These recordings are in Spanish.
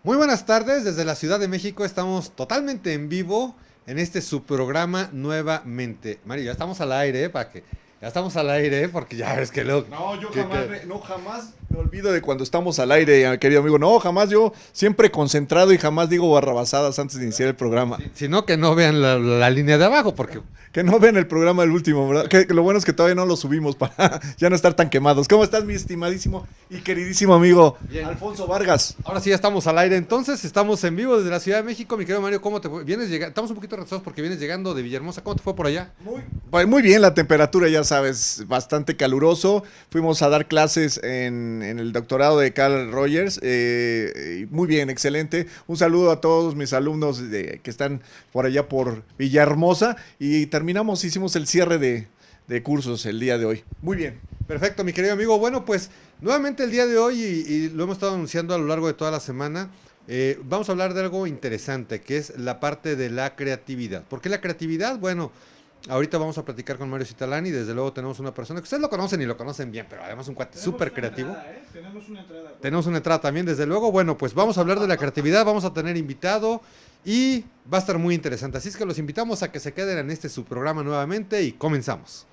Muy buenas tardes, desde la Ciudad de México estamos totalmente en vivo en este su programa nuevamente. Mario, ya estamos al aire, para que ya estamos al aire, porque ya ves que luego No, yo que- jamás, que- no, jamás me olvido de cuando estamos al aire, querido amigo. No, jamás yo siempre concentrado y jamás digo barrabasadas antes de iniciar el programa. sino que no vean la línea de abajo, porque Que no vean el programa del último, ¿verdad? Que lo bueno es que todavía no lo subimos para ya no estar tan quemados. ¿Cómo estás, mi estimadísimo y queridísimo amigo Bien. Alfonso Vargas? ahora sí ya estamos al aire. Entonces estamos en vivo desde la Ciudad de México. Mi querido Mario, ¿cómo te fue? Vienes llegando, estamos un poquito retrasados porque vienes llegando de Villahermosa. ¿Cómo te fue por allá? Muy bien, la temperatura, ya sabes, bastante caluroso. Fuimos a dar clases en el doctorado de Carl Rogers. Muy bien, excelente. Un saludo a todos mis alumnos que están por allá por Villahermosa. Y terminamos, hicimos el cierre de cursos el día de hoy. Muy bien. Perfecto, mi querido amigo. Bueno, pues nuevamente el día de hoy, y lo hemos estado anunciando a lo largo de toda la semana, vamos a hablar de algo interesante, que es la parte de la creatividad. ¿Por qué la creatividad? Bueno, ahorita vamos a platicar con Mario Citalani. Desde luego tenemos una persona que ustedes lo conocen y lo conocen bien, pero además un cuate súper creativo. Tenemos una entrada. Tenemos una entrada también, desde luego. Bueno, pues vamos a hablar de la creatividad, vamos a tener invitado y va a estar muy interesante. Así es que los invitamos a que se queden en este su programa nuevamente y comenzamos.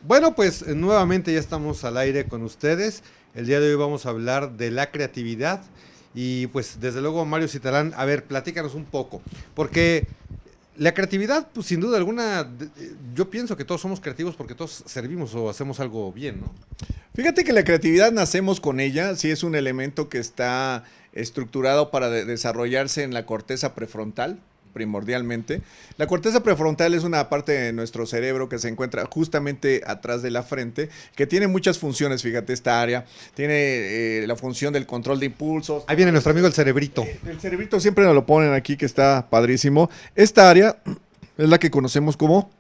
Bueno, pues nuevamente ya estamos al aire con ustedes. El día de hoy vamos a hablar de la creatividad y pues desde luego Mario Citalán, a ver, platícanos un poco, porque la creatividad, pues sin duda alguna, yo pienso que todos somos creativos porque todos servimos o hacemos algo bien, ¿no? Fíjate que la creatividad nacemos con ella, sí es un elemento que está estructurado para desarrollarse en la corteza prefrontal, primordialmente. La corteza prefrontal es una parte de nuestro cerebro que se encuentra justamente atrás de la frente, que tiene muchas funciones, fíjate, esta área. Tiene la función del control de impulsos. Ahí viene nuestro amigo el cerebrito. El cerebrito siempre nos lo ponen aquí, que está padrísimo. Esta área es la que conocemos como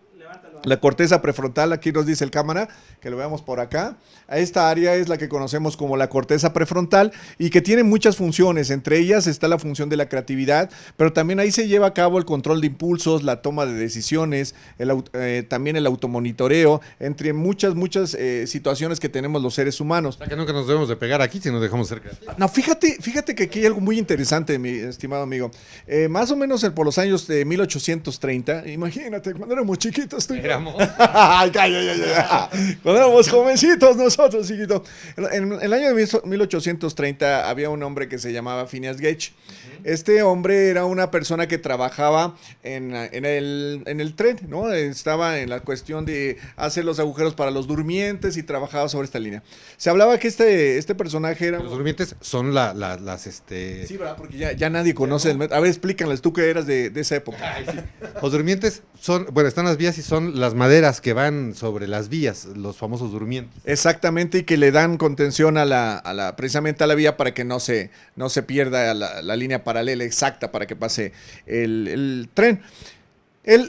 la corteza prefrontal. Aquí nos dice el cámara, que lo veamos por acá. Esta área es la que conocemos como la corteza prefrontal y que tiene muchas funciones. Entre ellas está la función de la creatividad, pero también ahí se lleva a cabo el control de impulsos, la toma de decisiones, también el automonitoreo, entre muchas situaciones que tenemos los seres humanos. O sea que nunca nos debemos de pegar aquí si nos dejamos ser creativos. No, fíjate que aquí hay algo muy interesante, mi estimado amigo. Más o menos por los años de 1830, imagínate, cuando éramos chiquitos, tú y yo. Éramos. Ay, calla. Cuando éramos jovencitos nosotros, chiquito. En el año de 1830 había un hombre que se llamaba Phineas Gage. Este hombre era una persona que trabajaba en el tren, ¿no? Estaba en la cuestión de hacer los agujeros para los durmientes y trabajaba sobre esta línea. Se hablaba que este personaje era... Los durmientes son las Sí, ¿verdad? Porque ya nadie conoce el método. A ver, explícanles, tú que eras de esa época. Ay, sí. Los durmientes son, bueno, están las vías y son las maderas que van sobre las vías, los famosos durmientes. Exactamente, y que le dan contención precisamente a la vía para que no se pierda la línea paralela exacta para que pase el tren.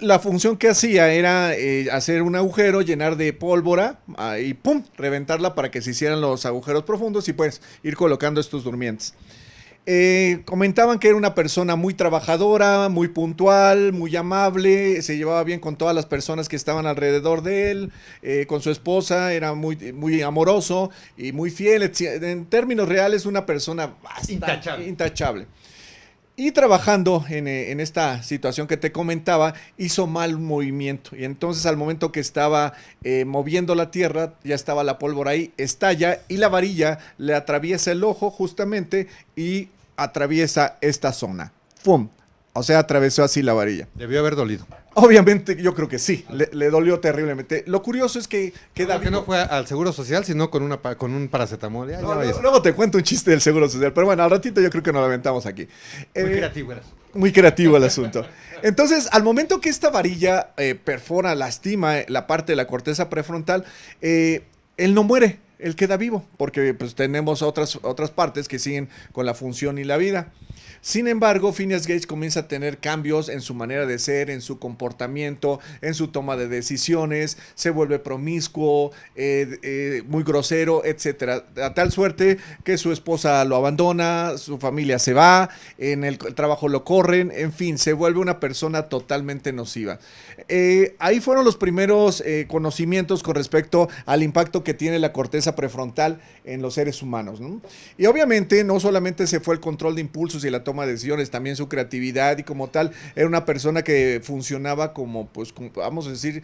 La función que hacía era hacer un agujero, llenar de pólvora y ¡pum!, reventarla para que se hicieran los agujeros profundos y pues ir colocando estos durmientes. Comentaban que era una persona muy trabajadora, muy puntual, muy amable, se llevaba bien con todas las personas que estaban alrededor de él, con su esposa, era muy amoroso y muy fiel. En términos reales, una persona bastante intachable. Y trabajando en esta situación que te comentaba, hizo mal movimiento. Y entonces al momento que estaba moviendo la tierra, ya estaba la pólvora ahí, estalla y la varilla le atraviesa el ojo justamente y atraviesa esta zona. ¡Fum! O sea, atravesó así la varilla. Debió haber dolido. Obviamente, yo creo que sí, le dolió terriblemente. Lo curioso es que David... que no fue al Seguro Social, sino con un paracetamol. Luego te cuento un chiste del Seguro Social, pero bueno, al ratito yo creo que nos lo aventamos aquí. Muy creativo el asunto. Muy creativo el asunto. Entonces, al momento que esta varilla perfora, lastima la parte de la corteza prefrontal, él no muere, él queda vivo, porque pues tenemos otras partes que siguen con la función y la vida. Sin embargo, Phineas Gage comienza a tener cambios en su manera de ser, en su comportamiento, en su toma de decisiones, se vuelve promiscuo, muy grosero, etcétera. A tal suerte que su esposa lo abandona, su familia se va, en el trabajo lo corren, en fin, se vuelve una persona totalmente nociva. Ahí fueron los primeros conocimientos con respecto al impacto que tiene la corteza prefrontal en los seres humanos, ¿no? Y obviamente no solamente se fue el control de impulsos y la toma de decisiones, también su creatividad, y como tal era una persona que funcionaba como, pues, vamos a decir,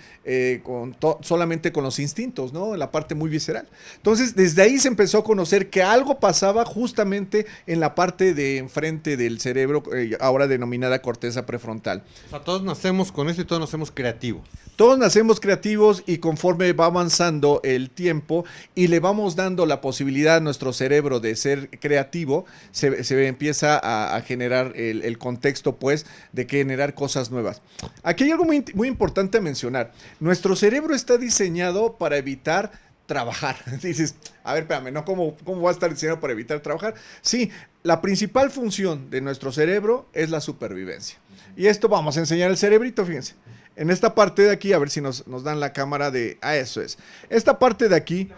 solamente con los instintos, ¿no? La parte muy visceral. Entonces, desde ahí se empezó a conocer que algo pasaba justamente en la parte de enfrente del cerebro, ahora denominada corteza prefrontal. O sea, todos nacemos con esto y todos nacemos creativos. Todos nacemos creativos, y conforme va avanzando el tiempo y le vamos dando la posibilidad a nuestro cerebro de ser creativo, se empieza a generar el contexto, pues, de generar cosas nuevas. Aquí hay algo muy, muy importante a mencionar. Nuestro cerebro está diseñado para evitar trabajar. Dices, a ver, espérame, ¿no? ¿Cómo va a estar diseñado para evitar trabajar? Sí, la principal función de nuestro cerebro es la supervivencia. Y esto vamos a enseñar el cerebrito, fíjense. En esta parte de aquí, a ver si nos dan la cámara de... eso es. Esta parte de aquí,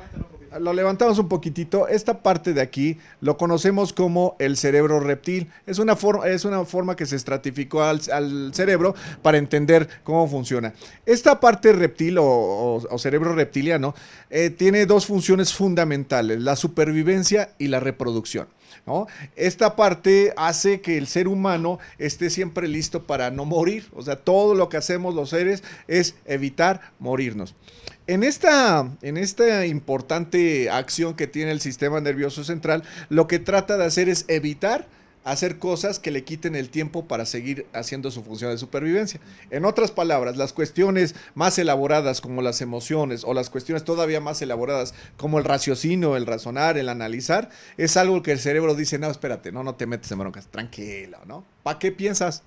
lo levantamos un poquitito. Esta parte de aquí lo conocemos como el cerebro reptil. Es una forma que se estratificó al cerebro para entender cómo funciona. Esta parte reptil o cerebro reptiliano tiene dos funciones fundamentales: la supervivencia y la reproducción, ¿no? Esta parte hace que el ser humano esté siempre listo para no morir. O sea, todo lo que hacemos los seres es evitar morirnos. En esta importante acción que tiene el sistema nervioso central, lo que trata de hacer es evitar hacer cosas que le quiten el tiempo para seguir haciendo su función de supervivencia. En otras palabras, las cuestiones más elaboradas como las emociones, o las cuestiones todavía más elaboradas como el raciocinio, el razonar, el analizar, es algo que el cerebro dice: no, espérate, no te metes en broncas, tranquilo, ¿no? ¿Para qué piensas?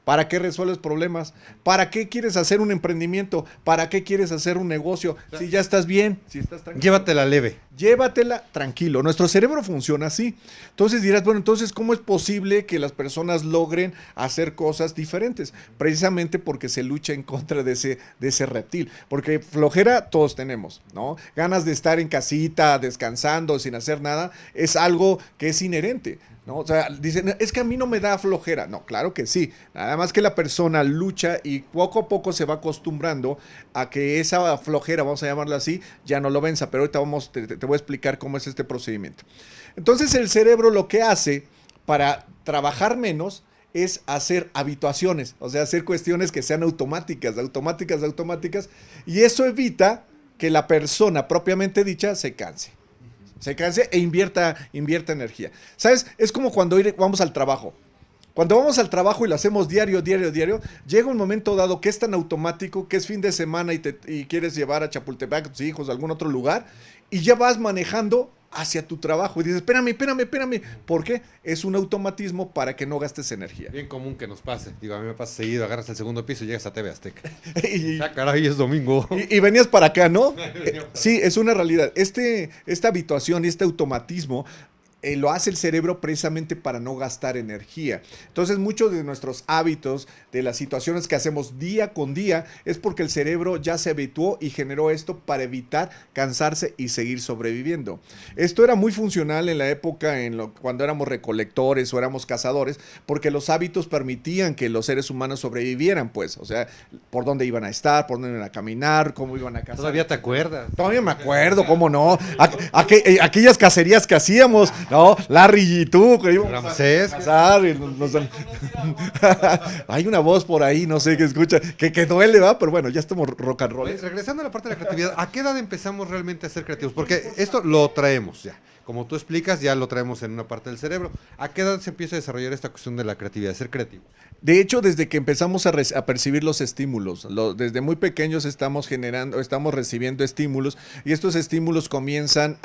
¿Para qué resuelves problemas? ¿Para qué quieres hacer un emprendimiento? ¿Para qué quieres hacer un negocio? Si ya estás bien, si estás tranquilo. Llévatela leve. Llévatela tranquilo. Nuestro cerebro funciona así. Entonces dirás, bueno, entonces, ¿cómo es posible que las personas logren hacer cosas diferentes? Precisamente porque se lucha en contra de ese reptil. Porque flojera todos tenemos, ¿no? Ganas de estar en casita, descansando, sin hacer nada, es algo que es inherente, ¿no? O sea, dicen, es que a mí no me da flojera. No, claro que sí. Nada más que la persona lucha y poco a poco se va acostumbrando a que esa flojera, vamos a llamarla así, ya no lo venza. Pero ahorita te voy a explicar cómo es este procedimiento. Entonces, el cerebro lo que hace para trabajar menos es hacer habituaciones, o sea, hacer cuestiones que sean automáticas, y eso evita que la persona propiamente dicha se canse e invierta energía. ¿Sabes? Es como cuando vamos al trabajo. Cuando vamos al trabajo y lo hacemos diario, llega un momento dado que es tan automático, que es fin de semana y quieres llevar a Chapultepec a tus hijos a algún otro lugar, y ya vas manejando hacia tu trabajo y dices, espérame. ¿Por qué? Es un automatismo para que no gastes energía. Bien común que nos pase. Digo, a mí me pasa seguido, agarras el segundo piso y llegas a TV Azteca. Caray, es domingo. Y venías para acá, ¿no? Sí, es una realidad. Esta habituación y este automatismo lo hace el cerebro precisamente para no gastar energía. Entonces, muchos de nuestros hábitos, de las situaciones que hacemos día con día, es porque el cerebro ya se habituó y generó esto para evitar cansarse y seguir sobreviviendo. Esto era muy funcional en la época cuando éramos recolectores o éramos cazadores, porque los hábitos permitían que los seres humanos sobrevivieran, pues. O sea, por dónde iban a estar, por dónde iban a caminar, cómo iban a cazar. ¿Todavía te acuerdas? Todavía me acuerdo, cómo no. Aquellas cacerías que hacíamos. No, Larry y tú, que íbamos Ramsés, a pasar y hay una voz por ahí, no sé qué escucha, que duele, va, pero bueno, ya estamos rock and roll. Oye, regresando a la parte de la creatividad, ¿a qué edad empezamos realmente a ser creativos? Porque esto lo traemos ya. Como tú explicas, ya lo traemos en una parte del cerebro. ¿A qué edad se empieza a desarrollar esta cuestión de la creatividad, de ser creativo? De hecho, desde que empezamos a percibir los estímulos, desde muy pequeños estamos recibiendo estímulos y estos estímulos comienzan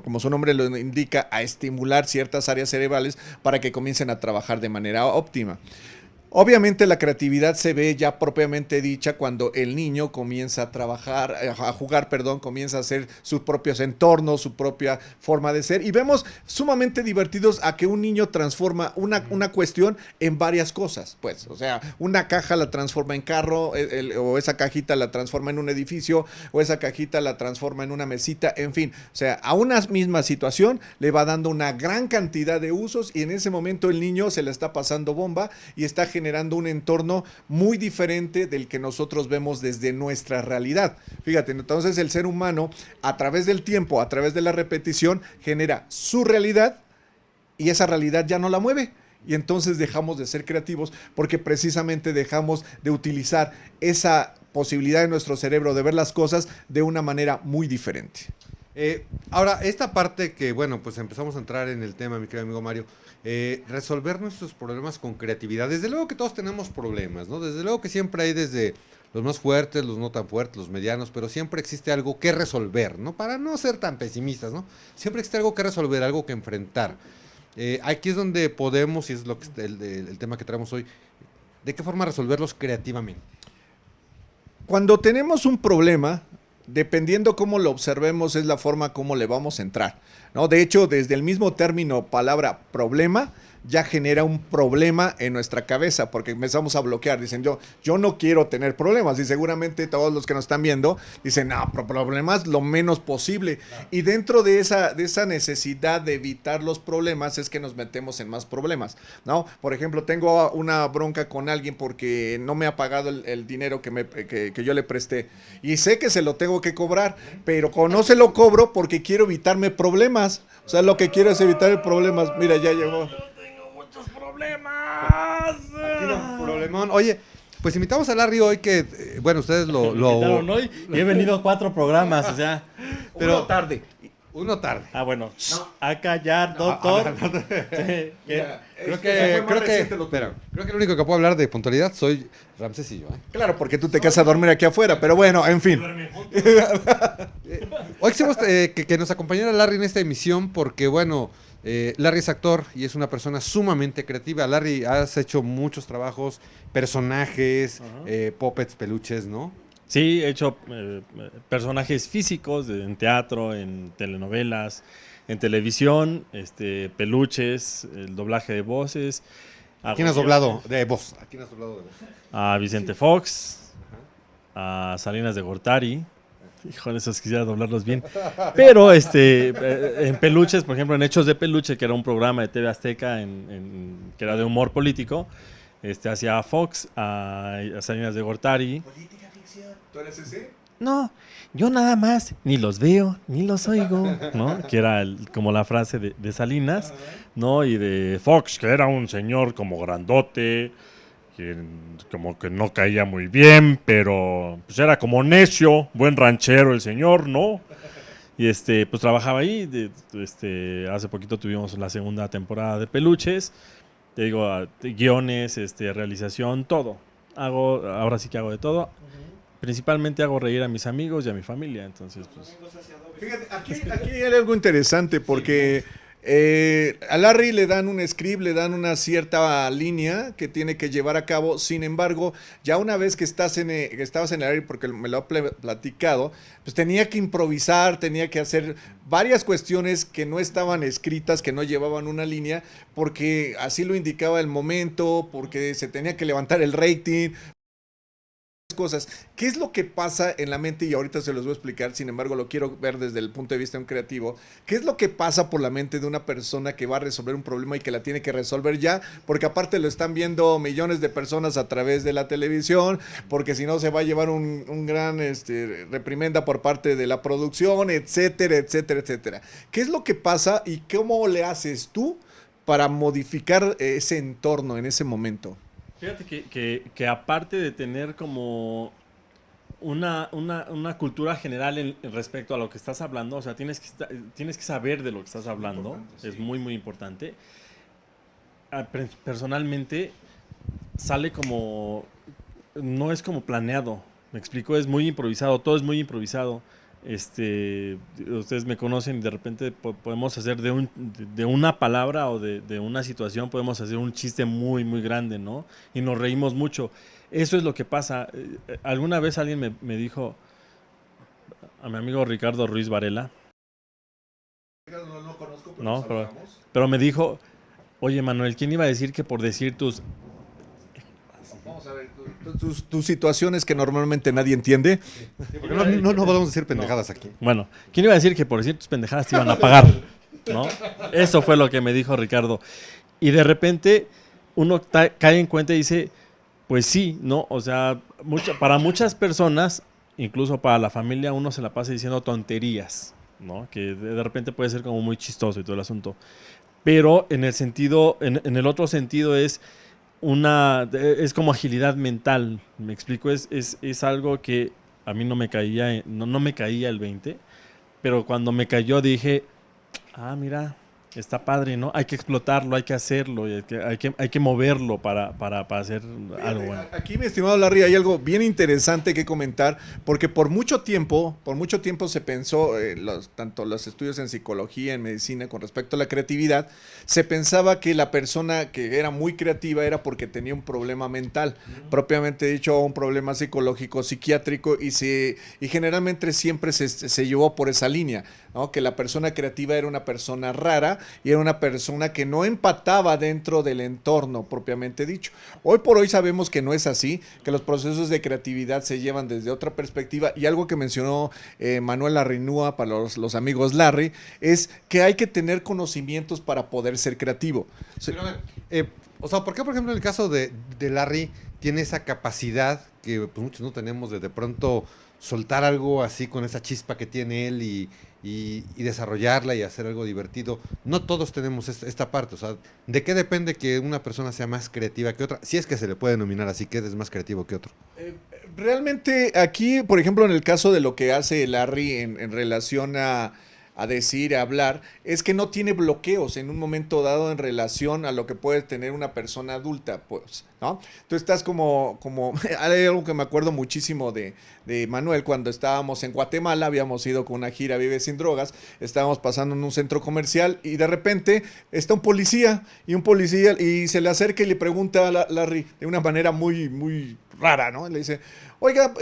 como su nombre lo indica, a estimular ciertas áreas cerebrales para que comiencen a trabajar de manera óptima. Obviamente la creatividad se ve ya propiamente dicha cuando el niño comienza a trabajar, a jugar, comienza a hacer sus propios entornos, su propia forma de ser y vemos sumamente divertidos a que un niño transforma una cuestión en varias cosas, pues, o sea, una caja la transforma en carro, o esa cajita la transforma en un edificio, o esa cajita la transforma en una mesita, en fin, o sea, a una misma situación le va dando una gran cantidad de usos y en ese momento el niño se le está pasando bomba y está generando un entorno muy diferente del que nosotros vemos desde nuestra realidad. Fíjate, entonces el ser humano a través del tiempo, a través de la repetición, genera su realidad y esa realidad ya no la mueve. Y entonces dejamos de ser creativos porque precisamente dejamos de utilizar esa posibilidad de nuestro cerebro de ver las cosas de una manera muy diferente. Ahora, esta parte que, bueno, pues empezamos a entrar en el tema, mi querido amigo Mario, resolver nuestros problemas con creatividad. Desde luego que todos tenemos problemas, ¿no? Desde luego que siempre hay desde los más fuertes, los no tan fuertes, los medianos, pero siempre existe algo que resolver, ¿no? Para no ser tan pesimistas, ¿no? Siempre existe algo que resolver, algo que enfrentar. Aquí es donde podemos, y es lo que el tema que traemos hoy, ¿de qué forma resolverlos creativamente? Cuando tenemos un problema, dependiendo cómo lo observemos, es la forma como le vamos a entrar, ¿no? De hecho, desde el mismo término palabra problema, ya genera un problema en nuestra cabeza, porque empezamos a bloquear, dicen yo no quiero tener problemas, y seguramente todos los que nos están viendo dicen, no, problemas lo menos posible, claro. Y dentro de esa necesidad de evitar los problemas es que nos metemos en más problemas, ¿no? Por ejemplo, tengo una bronca con alguien porque no me ha pagado el dinero que yo le presté, y sé que se lo tengo que cobrar, pero no se lo cobro porque quiero evitarme problemas, o sea, lo que quiero es evitar el problemas. Mira, ya llegó. Aquí no, problemón. Oye, pues invitamos a Larry hoy que, bueno, ustedes lo... hoy y he venido a 4 programas, o sea... Pero tarde. Uno tarde. Ah, bueno. No. A callar, doctor. Sí. Creo que el único que puedo hablar de puntualidad soy Ramsés y yo. Claro, porque tú te quedas a dormir aquí afuera, pero bueno, en fin. Hoy quisimos que nos acompañara Larry en esta emisión porque, bueno... Larry es actor y es una persona sumamente creativa. Larry, has hecho muchos trabajos, personajes, puppets, peluches, ¿no? Sí, he hecho personajes físicos en teatro, en telenovelas, en televisión, peluches, el doblaje de voces. ¿A quién has doblado de voz? ¿A quién has doblado de voz? A Vicente Fox, a Salinas de Gortari. Híjole, esos quisiera doblarlos bien. Pero en peluches, por ejemplo, en Hechos de Peluche, que era un programa de TV Azteca que era de humor político, hacía a Fox, a Salinas de Gortari. ¿Política ficción? ¿Tú eres ese? No, yo nada más ni los veo, ni los oigo, ¿no? Que era como la frase de Salinas, ¿no? Y de Fox, que era un señor como grandote, que como que no caía muy bien, pero pues era como necio, buen ranchero el señor, ¿no? Y pues trabajaba ahí, hace poquito tuvimos la segunda temporada de Peluches, te digo, guiones, realización, todo. Ahora sí que hago de todo. Principalmente hago reír a mis amigos y a mi familia, entonces pues... Fíjate, aquí hay algo interesante porque... a Larry le dan un script, le dan una cierta línea que tiene que llevar a cabo. Sin embargo, ya una vez que estabas en el aire, porque me lo ha platicado, pues tenía que improvisar, tenía que hacer varias cuestiones que no estaban escritas, que no llevaban una línea, porque así lo indicaba el momento, porque se tenía que levantar el rating, cosas. ¿Qué es lo que pasa en la mente? Y ahorita se los voy a explicar, sin embargo lo quiero ver desde el punto de vista de un creativo. ¿Qué es lo que pasa por la mente de una persona que va a resolver un problema y que la tiene que resolver ya? Porque aparte lo están viendo millones de personas a través de la televisión, porque si no se va a llevar un gran reprimenda por parte de la producción, etcétera, etcétera, etcétera. ¿Qué es lo que pasa y cómo le haces tú para modificar ese entorno en ese momento? Fíjate que aparte de tener como una cultura general en respecto a lo que estás hablando, o sea, tienes que saber de lo que estás hablando, es muy, muy importante. Personalmente, sale como, no es como planeado, me explico, es muy improvisado, todo es muy improvisado. Ustedes me conocen y de repente podemos hacer de una palabra o de una situación, podemos hacer un chiste muy, muy grande, ¿no? Y nos reímos mucho. Eso es lo que pasa. Alguna vez alguien me dijo, a mi amigo Ricardo Ruiz Varela, No lo conozco, pero ¿no? Pero me dijo, oye Manuel, ¿quién iba a decir que por decir tus... Vamos a ver, tus situaciones que normalmente nadie entiende. No podemos decir pendejadas aquí. Bueno, ¿quién iba a decir que por decir tus pendejadas te iban a pagar? ¿No? Eso fue lo que me dijo Ricardo. Y de repente uno cae en cuenta y dice, pues sí, ¿no? O sea, para muchas personas, incluso para la familia, uno se la pasa diciendo tonterías, ¿no? Que de repente puede ser como muy chistoso y todo el asunto. Pero en el sentido, en el otro sentido es como agilidad mental, me explico, es algo que a mí no me caía, no me caía el 20, pero cuando me cayó dije, mira, está padre, ¿no? Hay que explotarlo, hay que hacerlo, hay que moverlo para hacer algo bueno. Aquí, mi estimado Larry, hay algo bien interesante que comentar, porque por mucho tiempo se pensó, tanto los estudios en psicología, en medicina, con respecto a la creatividad, se pensaba que la persona que era muy creativa era porque tenía un problema mental, propiamente dicho, un problema psicológico, psiquiátrico, y generalmente siempre se llevó por esa línea, ¿no? Que la persona creativa era una persona rara y era una persona que no empataba dentro del entorno propiamente dicho. Hoy por hoy sabemos que no es así, que los procesos de creatividad se llevan desde otra perspectiva, y algo que mencionó Manuel Larrinúa para los amigos Larry, es que hay que tener conocimientos para poder ser creativo. Pero a ver, ¿por qué, por ejemplo, en el caso de Larry tiene esa capacidad que pues, muchos no tenemos de pronto soltar algo así con esa chispa que tiene él y desarrollarla y hacer algo divertido? No todos tenemos esta parte, o sea, ¿de qué depende que una persona sea más creativa que otra? Si es que se le puede denominar así, que es más creativo que otro. Realmente aquí, por ejemplo, en el caso de lo que hace Larry en relación a decir, a hablar, es que no tiene bloqueos en un momento dado en relación a lo que puede tener una persona adulta, pues, ¿no? Tú estás como hay algo que me acuerdo muchísimo de Manuel, cuando estábamos en Guatemala, habíamos ido con una gira Vive Sin Drogas, estábamos pasando en un centro comercial y de repente está un policía y se le acerca y le pregunta a Larry de una manera muy, muy rara, ¿no? Le dice, oiga,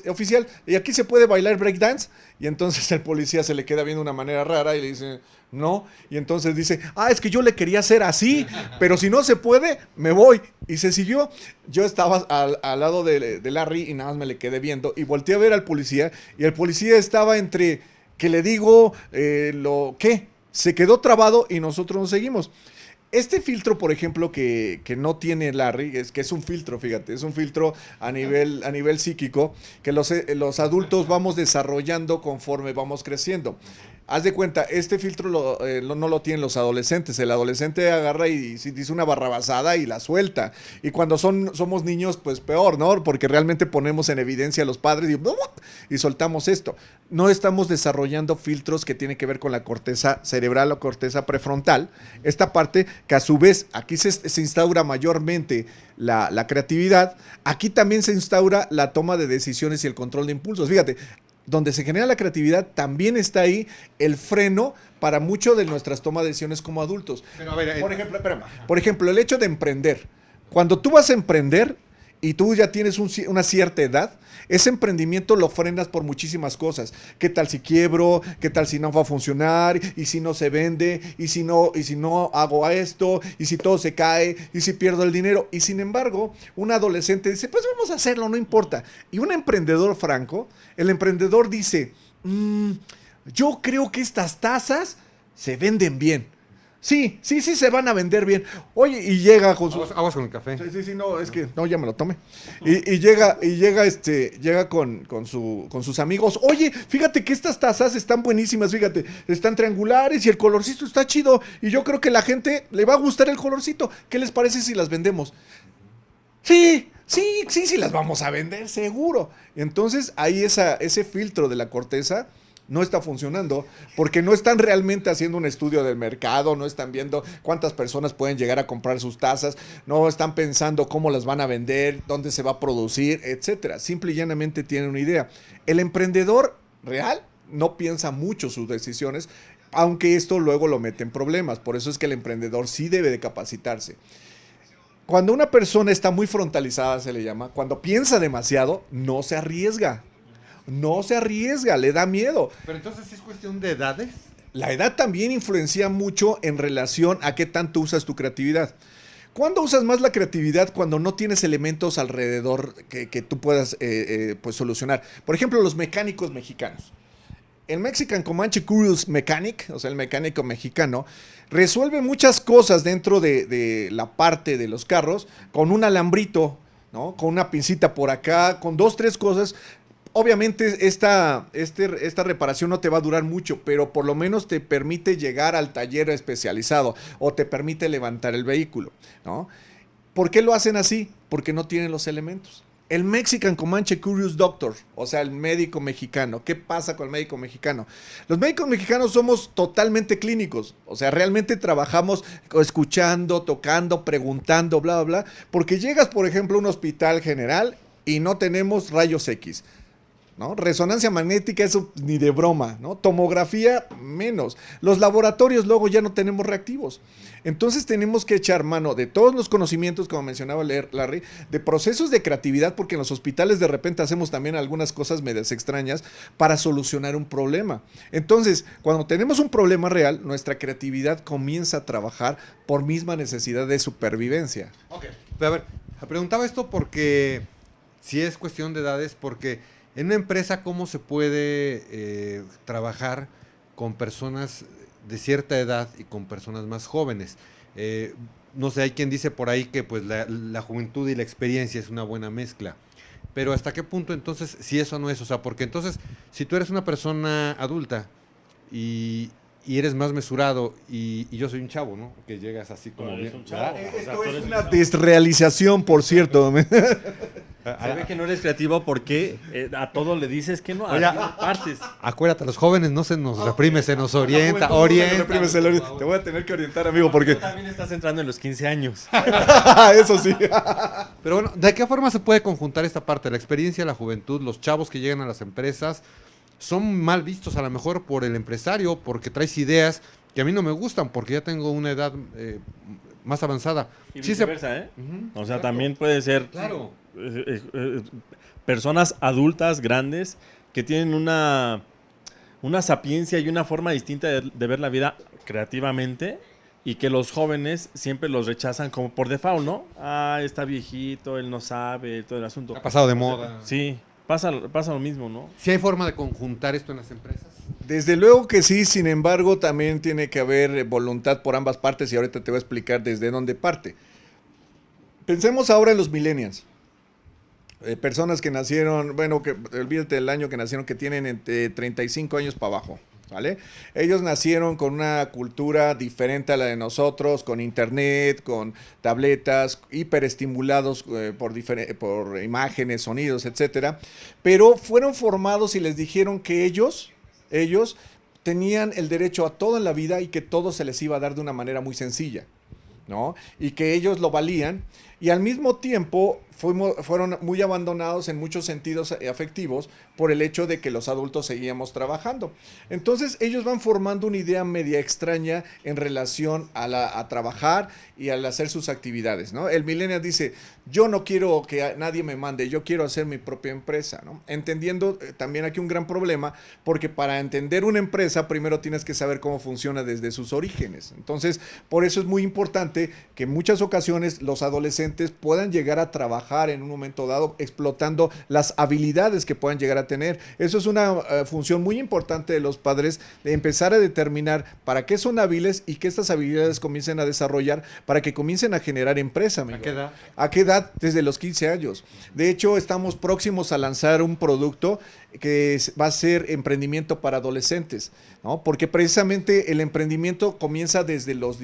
oficial, ¿y aquí se puede bailar breakdance? Y entonces el policía se le queda viendo de una manera rara y le dice, no. Y entonces dice, es que yo le quería hacer así, pero si no se puede, me voy. Y se siguió. Yo estaba al lado de Larry y nada más me le quedé viendo y volteé a ver al policía y el policía estaba entre que le digo, se quedó trabado y nosotros nos seguimos. Este filtro, por ejemplo, que no tiene Larry, es un filtro, fíjate, es un filtro a nivel psíquico que los adultos vamos desarrollando conforme vamos creciendo. Haz de cuenta, este filtro no lo tienen los adolescentes. El adolescente agarra y dice una barrabasada y la suelta. Y cuando somos niños, pues peor, ¿no? Porque realmente ponemos en evidencia a los padres y soltamos esto. No estamos desarrollando filtros que tienen que ver con la corteza cerebral o corteza prefrontal. Esta parte que a su vez aquí se instaura mayormente la creatividad. Aquí también se instaura la toma de decisiones y el control de impulsos. Fíjate, donde se genera la creatividad, también está ahí el freno para mucho de nuestras tomas de decisiones como adultos. Pero a ver, por ejemplo, el hecho de emprender. Cuando tú vas a emprender, y tú ya tienes una cierta edad, ese emprendimiento lo frenas por muchísimas cosas. ¿Qué tal si quiebro? ¿Qué tal si no va a funcionar? ¿Y si no se vende? ¿Y si no hago esto? ¿Y si todo se cae? ¿Y si pierdo el dinero? Y sin embargo, un adolescente dice, pues vamos a hacerlo, no importa. Y un emprendedor franco, el emprendedor dice, yo creo que estas tazas se venden bien. Sí, se van a vender bien. Oye, y llega con su... Aguas con el café. Sí, no, es que no, ya me lo tomé. Y llega con sus amigos. Oye, fíjate que estas tazas están buenísimas, fíjate, están triangulares y el colorcito está chido. Y yo creo que a la gente le va a gustar el colorcito. ¿Qué les parece si las vendemos? Sí, las vamos a vender, seguro. Entonces, ahí ese filtro de la corteza no está funcionando porque no están realmente haciendo un estudio del mercado, no están viendo cuántas personas pueden llegar a comprar sus tazas, no están pensando cómo las van a vender, dónde se va a producir, etcétera. Simple y llanamente tienen una idea. El emprendedor real no piensa mucho sus decisiones, aunque esto luego lo mete en problemas. Por eso es que el emprendedor sí debe de capacitarse. Cuando una persona está muy frontalizada, se le llama, cuando piensa demasiado, no se arriesga. No se arriesga, le da miedo. Pero entonces, ¿sí es cuestión de edades? La edad también influencia mucho en relación a qué tanto usas tu creatividad. ¿Cuándo usas más la creatividad? Cuando no tienes elementos alrededor que tú puedas pues solucionar. Por ejemplo, los mecánicos mexicanos. El Mexican Comanche Curious Mechanic, o sea, el mecánico mexicano, resuelve muchas cosas dentro de la parte de los carros con un alambrito, ¿no? Con una pincita por acá, con 2, 3 cosas. Obviamente esta reparación no te va a durar mucho, pero por lo menos te permite llegar al taller especializado o te permite levantar el vehículo, ¿no? ¿Por qué lo hacen así? Porque no tienen los elementos. El Mexican Comanche Curious Doctor, o sea, el médico mexicano. ¿Qué pasa con el médico mexicano? Los médicos mexicanos somos totalmente clínicos, o sea, realmente trabajamos escuchando, tocando, preguntando, bla, bla, bla, porque llegas, por ejemplo, a un hospital general y no tenemos rayos X, ¿no? Resonancia magnética, eso ni de broma, ¿no? Tomografía, menos. Los laboratorios luego ya no tenemos reactivos. Entonces tenemos que echar mano de todos los conocimientos, como mencionaba Larry, de procesos de creatividad, porque en los hospitales de repente hacemos también algunas cosas medias extrañas para solucionar un problema. Entonces, cuando tenemos un problema real, nuestra creatividad comienza a trabajar por misma necesidad de supervivencia. Ok, pero a ver, preguntaba esto porque si es cuestión de edades, porque en una empresa, ¿cómo se puede trabajar con personas de cierta edad y con personas más jóvenes? No sé, hay quien dice por ahí que pues la juventud y la experiencia es una buena mezcla. Pero ¿hasta qué punto entonces, si eso no es? O sea, porque entonces, si tú eres una persona adulta y eres más mesurado y yo soy un chavo, ¿no? Que llegas así como Eres bien, un chavo. ¿verdad? O sea, Esto tú es eres una un chavo. desrealización, por cierto. Se ve que no eres creativo porque a todo le dices que no. Oye, A partes. Acuérdate, a los jóvenes no se nos reprime, se nos orienta, Te voy a tener que orientar, amigo, porque... Tú también estás entrando en los 15 años. Eso sí. Pero bueno, ¿de qué forma se puede conjuntar esta parte? La experiencia, la juventud, los chavos que llegan a las empresas son mal vistos a lo mejor por el empresario porque traes ideas que a mí no me gustan porque ya tengo una edad más avanzada. Y Sí se- viceversa, ¿eh? Ujú, O sea, exacto. también puede ser Claro. Personas adultas, grandes, que tienen una sapiencia y una forma distinta de ver la vida creativamente y que los jóvenes siempre los rechazan como por default, ¿no? Ah, está viejito, él no sabe, todo el asunto. Ha pasado de moda. Sí, pasa lo mismo, ¿no? ¿Sí hay forma de conjuntar esto en las empresas? Desde luego que sí, sin embargo, también tiene que haber voluntad por ambas partes y ahorita te voy a explicar desde dónde parte. Pensemos ahora en los millennials. Personas que nacieron, bueno, que olvídate del año que nacieron, que tienen entre 35 años para abajo, ¿vale? Ellos nacieron con una cultura diferente a la de nosotros, con internet, con tabletas, hiperestimulados por imágenes, sonidos, etcétera, pero fueron formados y les dijeron que ellos tenían el derecho a todo en la vida y que todo se les iba a dar de una manera muy sencilla, ¿no? Y que ellos lo valían y al mismo tiempo fueron muy abandonados en muchos sentidos afectivos por el hecho de que los adultos seguíamos trabajando. Entonces ellos van formando una idea media extraña en relación a trabajar y al hacer sus actividades, ¿no? El millennial dice, yo no quiero que nadie me mande, yo quiero hacer mi propia empresa, ¿no? Entendiendo también aquí un gran problema, porque para entender una empresa primero tienes que saber cómo funciona desde sus orígenes. Entonces, por eso es muy importante que en muchas ocasiones los adolescentes puedan llegar a trabajar en un momento dado explotando las habilidades que puedan llegar a tener. Eso es una función muy importante de los padres, de empezar a determinar para qué son hábiles y que estas habilidades comiencen a desarrollar para que comiencen a generar empresa. ¿A qué edad? ¿A qué edad? Desde los 15 años. De hecho, estamos próximos a lanzar un producto que va a ser emprendimiento para adolescentes, ¿no? Porque precisamente el emprendimiento comienza desde los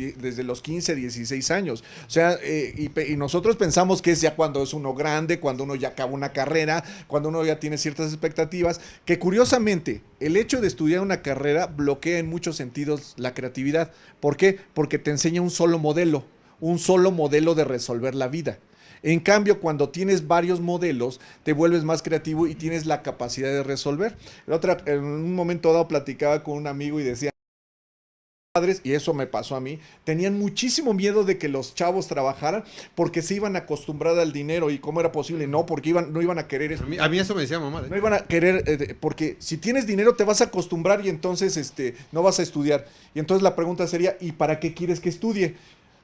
15, 16 años. O sea, y nosotros pensamos que es ya cuando es uno grande, cuando uno ya acaba una carrera, cuando uno ya tiene ciertas expectativas, que curiosamente el hecho de estudiar una carrera bloquea en muchos sentidos la creatividad. ¿Por qué? Porque te enseña un solo modelo de resolver la vida. En cambio, cuando tienes varios modelos, te vuelves más creativo y tienes la capacidad de resolver. En un momento dado platicaba con un amigo y decía, padres, y eso me pasó a mí, tenían muchísimo miedo de que los chavos trabajaran porque se iban a acostumbrar al dinero. ¿Y cómo era posible? No, porque no iban a querer eso. A mí eso me decía mamá. No iban a querer, porque si tienes dinero te vas a acostumbrar y entonces no vas a estudiar. Y entonces la pregunta sería, ¿y para qué quieres que estudie?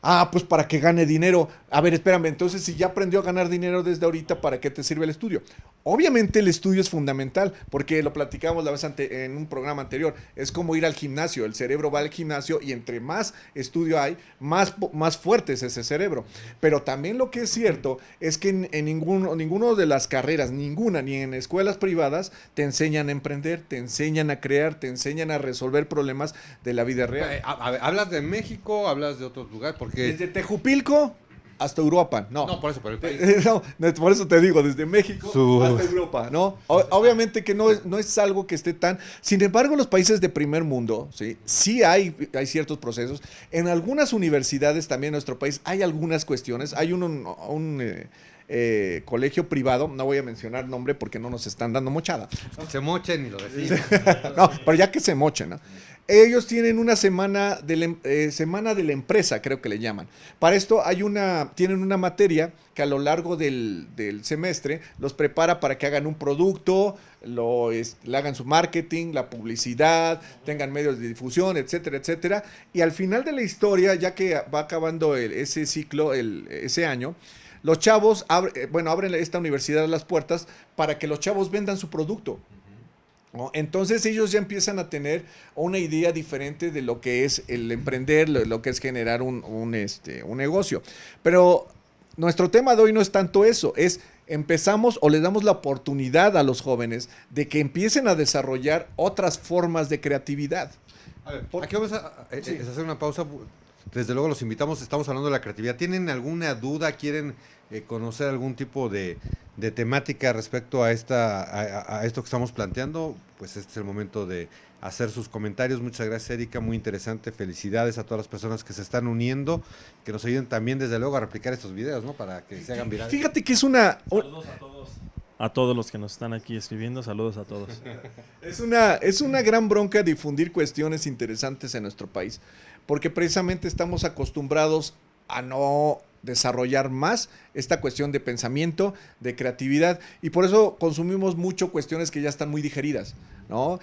Ah, pues para que gane dinero. A ver, espérame, entonces si ya aprendió a ganar dinero desde ahorita, ¿para qué te sirve el estudio? Obviamente el estudio es fundamental, porque lo platicamos la vez en un programa anterior. Es como ir al gimnasio. El cerebro va al gimnasio y entre más estudio hay, más fuerte es ese cerebro. Pero también lo que es cierto es que en ninguno de las carreras, ni en escuelas privadas, te enseñan a emprender, te enseñan a crear, te enseñan a resolver problemas de la vida real. A ver, ¿hablas de México o hablas de otros lugares? Porque... Desde Tejupilco hasta Europa, no. No, por eso, por el país. No, por eso te digo, desde México hasta Europa, ¿no? Obviamente que no es algo que esté tan... Sin embargo, los países de primer mundo, sí hay ciertos procesos. En algunas universidades también en nuestro país hay algunas cuestiones. Hay un colegio privado, no voy a mencionar nombre porque no nos están dando mochada. Se mochen y lo decimos. No, pero ya que se mochen, ¿no? Ellos tienen una semana de la empresa, creo que le llaman. Para esto tienen una materia que a lo largo del semestre los prepara para que hagan un producto, le hagan su marketing, la publicidad, tengan medios de difusión, etcétera, etcétera. Y al final de la historia, ya que va acabando ese ciclo, ese año, los chavos abren esta universidad las puertas para que los chavos vendan su producto, ¿no? Entonces ellos ya empiezan a tener una idea diferente de lo que es el emprender, lo que es generar un negocio. Pero nuestro tema de hoy no es tanto eso, es empezamos o les damos la oportunidad a los jóvenes de que empiecen a desarrollar otras formas de creatividad. A ver, aquí vamos a hacer una pausa. Desde luego los invitamos, estamos hablando de la creatividad. ¿Tienen alguna duda? ¿Quieren conocer algún tipo de temática respecto a esto que estamos planteando? Pues este es el momento de hacer sus comentarios. Muchas gracias, Erika, muy interesante. Felicidades a todas las personas que se están uniendo, que nos ayuden también desde luego a replicar estos videos, ¿no? Para que se hagan virales. Fíjate que Saludos a todos. A todos los que nos están aquí escribiendo, saludos a todos. Es una gran bronca difundir cuestiones interesantes en nuestro país, porque precisamente estamos acostumbrados a no desarrollar más esta cuestión de pensamiento, de creatividad, y por eso consumimos mucho cuestiones que ya están muy digeridas, ¿no?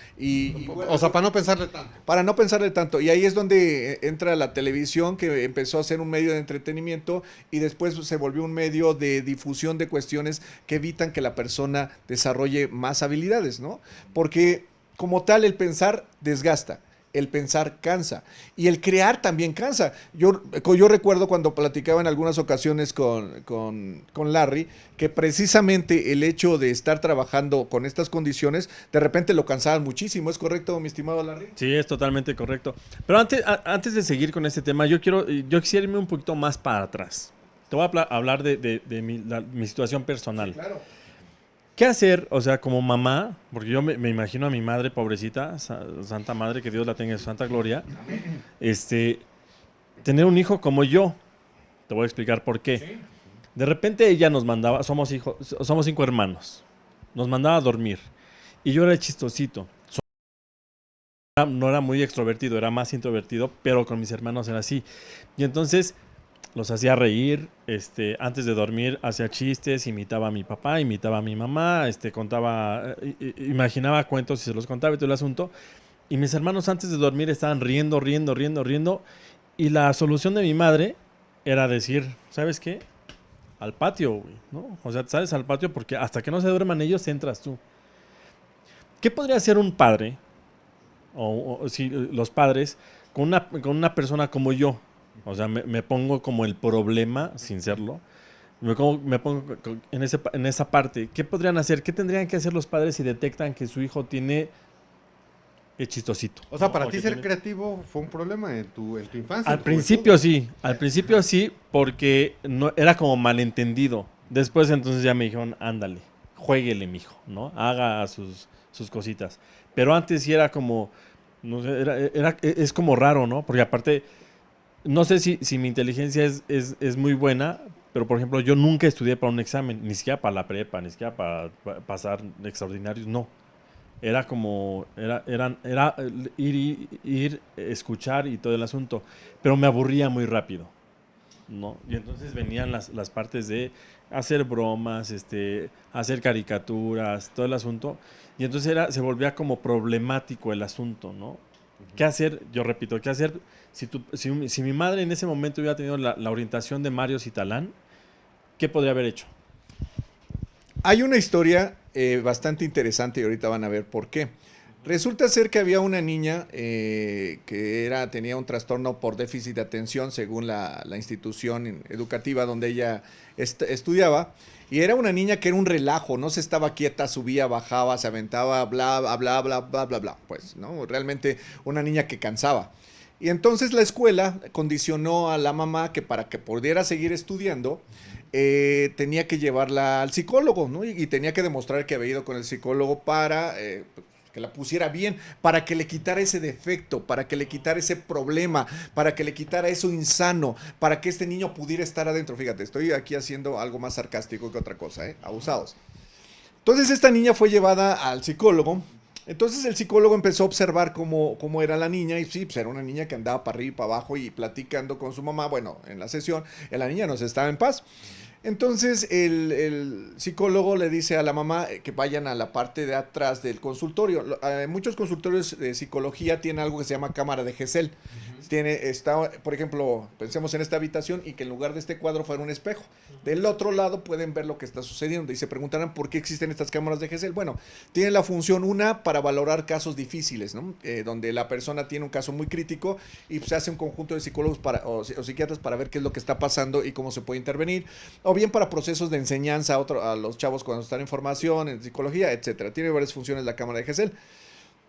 O sea, para no pensarle tanto. Para no pensarle tanto. Y ahí es donde entra la televisión, que empezó a ser un medio de entretenimiento y después se volvió un medio de difusión de cuestiones que evitan que la persona desarrolle más habilidades, ¿no? Porque como tal el pensar desgasta. El pensar cansa y el crear también cansa. Yo recuerdo cuando platicaba en algunas ocasiones con Larry, que precisamente el hecho de estar trabajando con estas condiciones, de repente lo cansaban muchísimo. ¿Es correcto, mi estimado Larry? Sí, es totalmente correcto. Pero antes de seguir con este tema, yo quisiera irme un poquito más para atrás. Te voy a hablar de mi situación personal. Sí, claro. ¿Qué hacer, o sea, como mamá? Porque yo me imagino a mi madre, pobrecita, santa madre, que Dios la tenga en su santa gloria, tener un hijo como yo. Te voy a explicar por qué. ¿Sí? De repente ella nos mandaba, somos 5 hermanos, nos mandaba a dormir. Y yo era el chistosito. No era muy extrovertido, era más introvertido, pero con mis hermanos era así. Y entonces los hacía reír, antes de dormir hacía chistes, imitaba a mi papá, imitaba a mi mamá, contaba, imaginaba cuentos y se los contaba y todo el asunto. Y mis hermanos antes de dormir estaban riendo, riendo, riendo, riendo. Y la solución de mi madre era decir, ¿sabes qué? Al patio, güey, ¿no? O sea, sales al patio porque hasta que no se duerman ellos, entras tú. ¿Qué podría hacer un padre, o si los padres, con una persona como yo? O sea, me pongo como el problema, sin serlo. Me pongo en esa parte. ¿Qué podrían hacer? ¿Qué tendrían que hacer los padres si detectan que su hijo tiene el chistosito? O sea, ¿No? para O ti que ser tiene... creativo fue un problema en tu infancia, en Al tu principio juventud. sí, al principio sí, porque no, era como malentendido. Después entonces ya me dijeron, ándale, juéguele, mijo, ¿no? Haga sus cositas. Pero antes sí era como, no sé, es como raro, ¿no? Porque aparte, no sé si mi inteligencia es muy buena, pero por ejemplo, yo nunca estudié para un examen, ni siquiera para la prepa, ni siquiera para pasar extraordinarios, no. Era como, era ir, escuchar y todo el asunto. Pero me aburría muy rápido, ¿no? Y entonces venían las partes de hacer bromas, hacer caricaturas, todo el asunto. Y entonces se volvía como problemático el asunto, ¿no? ¿Qué hacer? Yo repito, ¿qué hacer? Si mi madre en ese momento hubiera tenido la orientación de Mario Citalán, ¿qué podría haber hecho? Hay una historia bastante interesante y ahorita van a ver por qué. Resulta ser que había una niña que tenía un trastorno por déficit de atención según la institución educativa donde ella estudiaba. Y era una niña que era un relajo, no se estaba quieta, subía, bajaba, se aventaba, bla, bla, bla, bla, bla, bla, bla. Pues, ¿no? Realmente una niña que cansaba. Y entonces la escuela condicionó a la mamá que para que pudiera seguir estudiando, tenía que llevarla al psicólogo, ¿no? Y tenía que demostrar que había ido con el psicólogo para que la pusiera bien, para que le quitara ese defecto, para que le quitara ese problema, para que le quitara eso insano, para que este niño pudiera estar adentro. Fíjate, estoy aquí haciendo algo más sarcástico que otra cosa, ¿eh? Abusados. Entonces esta niña fue llevada al psicólogo. Entonces el psicólogo empezó a observar cómo era la niña y sí, pues era una niña que andaba para arriba y para abajo y platicando con su mamá. Bueno, en la sesión, la niña no se estaba en paz. Entonces el psicólogo le dice a la mamá que vayan a la parte de atrás del consultorio. Muchos consultorios de psicología tienen algo que se llama cámara de Gesell. Por ejemplo, pensemos en esta habitación y que en lugar de este cuadro fuera un espejo. Del otro lado pueden ver lo que está sucediendo y se preguntarán por qué existen estas cámaras de Gesell. Bueno, tiene la función una para valorar casos difíciles, ¿no? Donde la persona tiene un caso muy crítico y se hace un conjunto de psicólogos o psiquiatras para ver qué es lo que está pasando y cómo se puede intervenir. O bien para procesos de enseñanza a los chavos cuando están en formación, en psicología, etcétera. Tiene varias funciones la cámara de Gesell.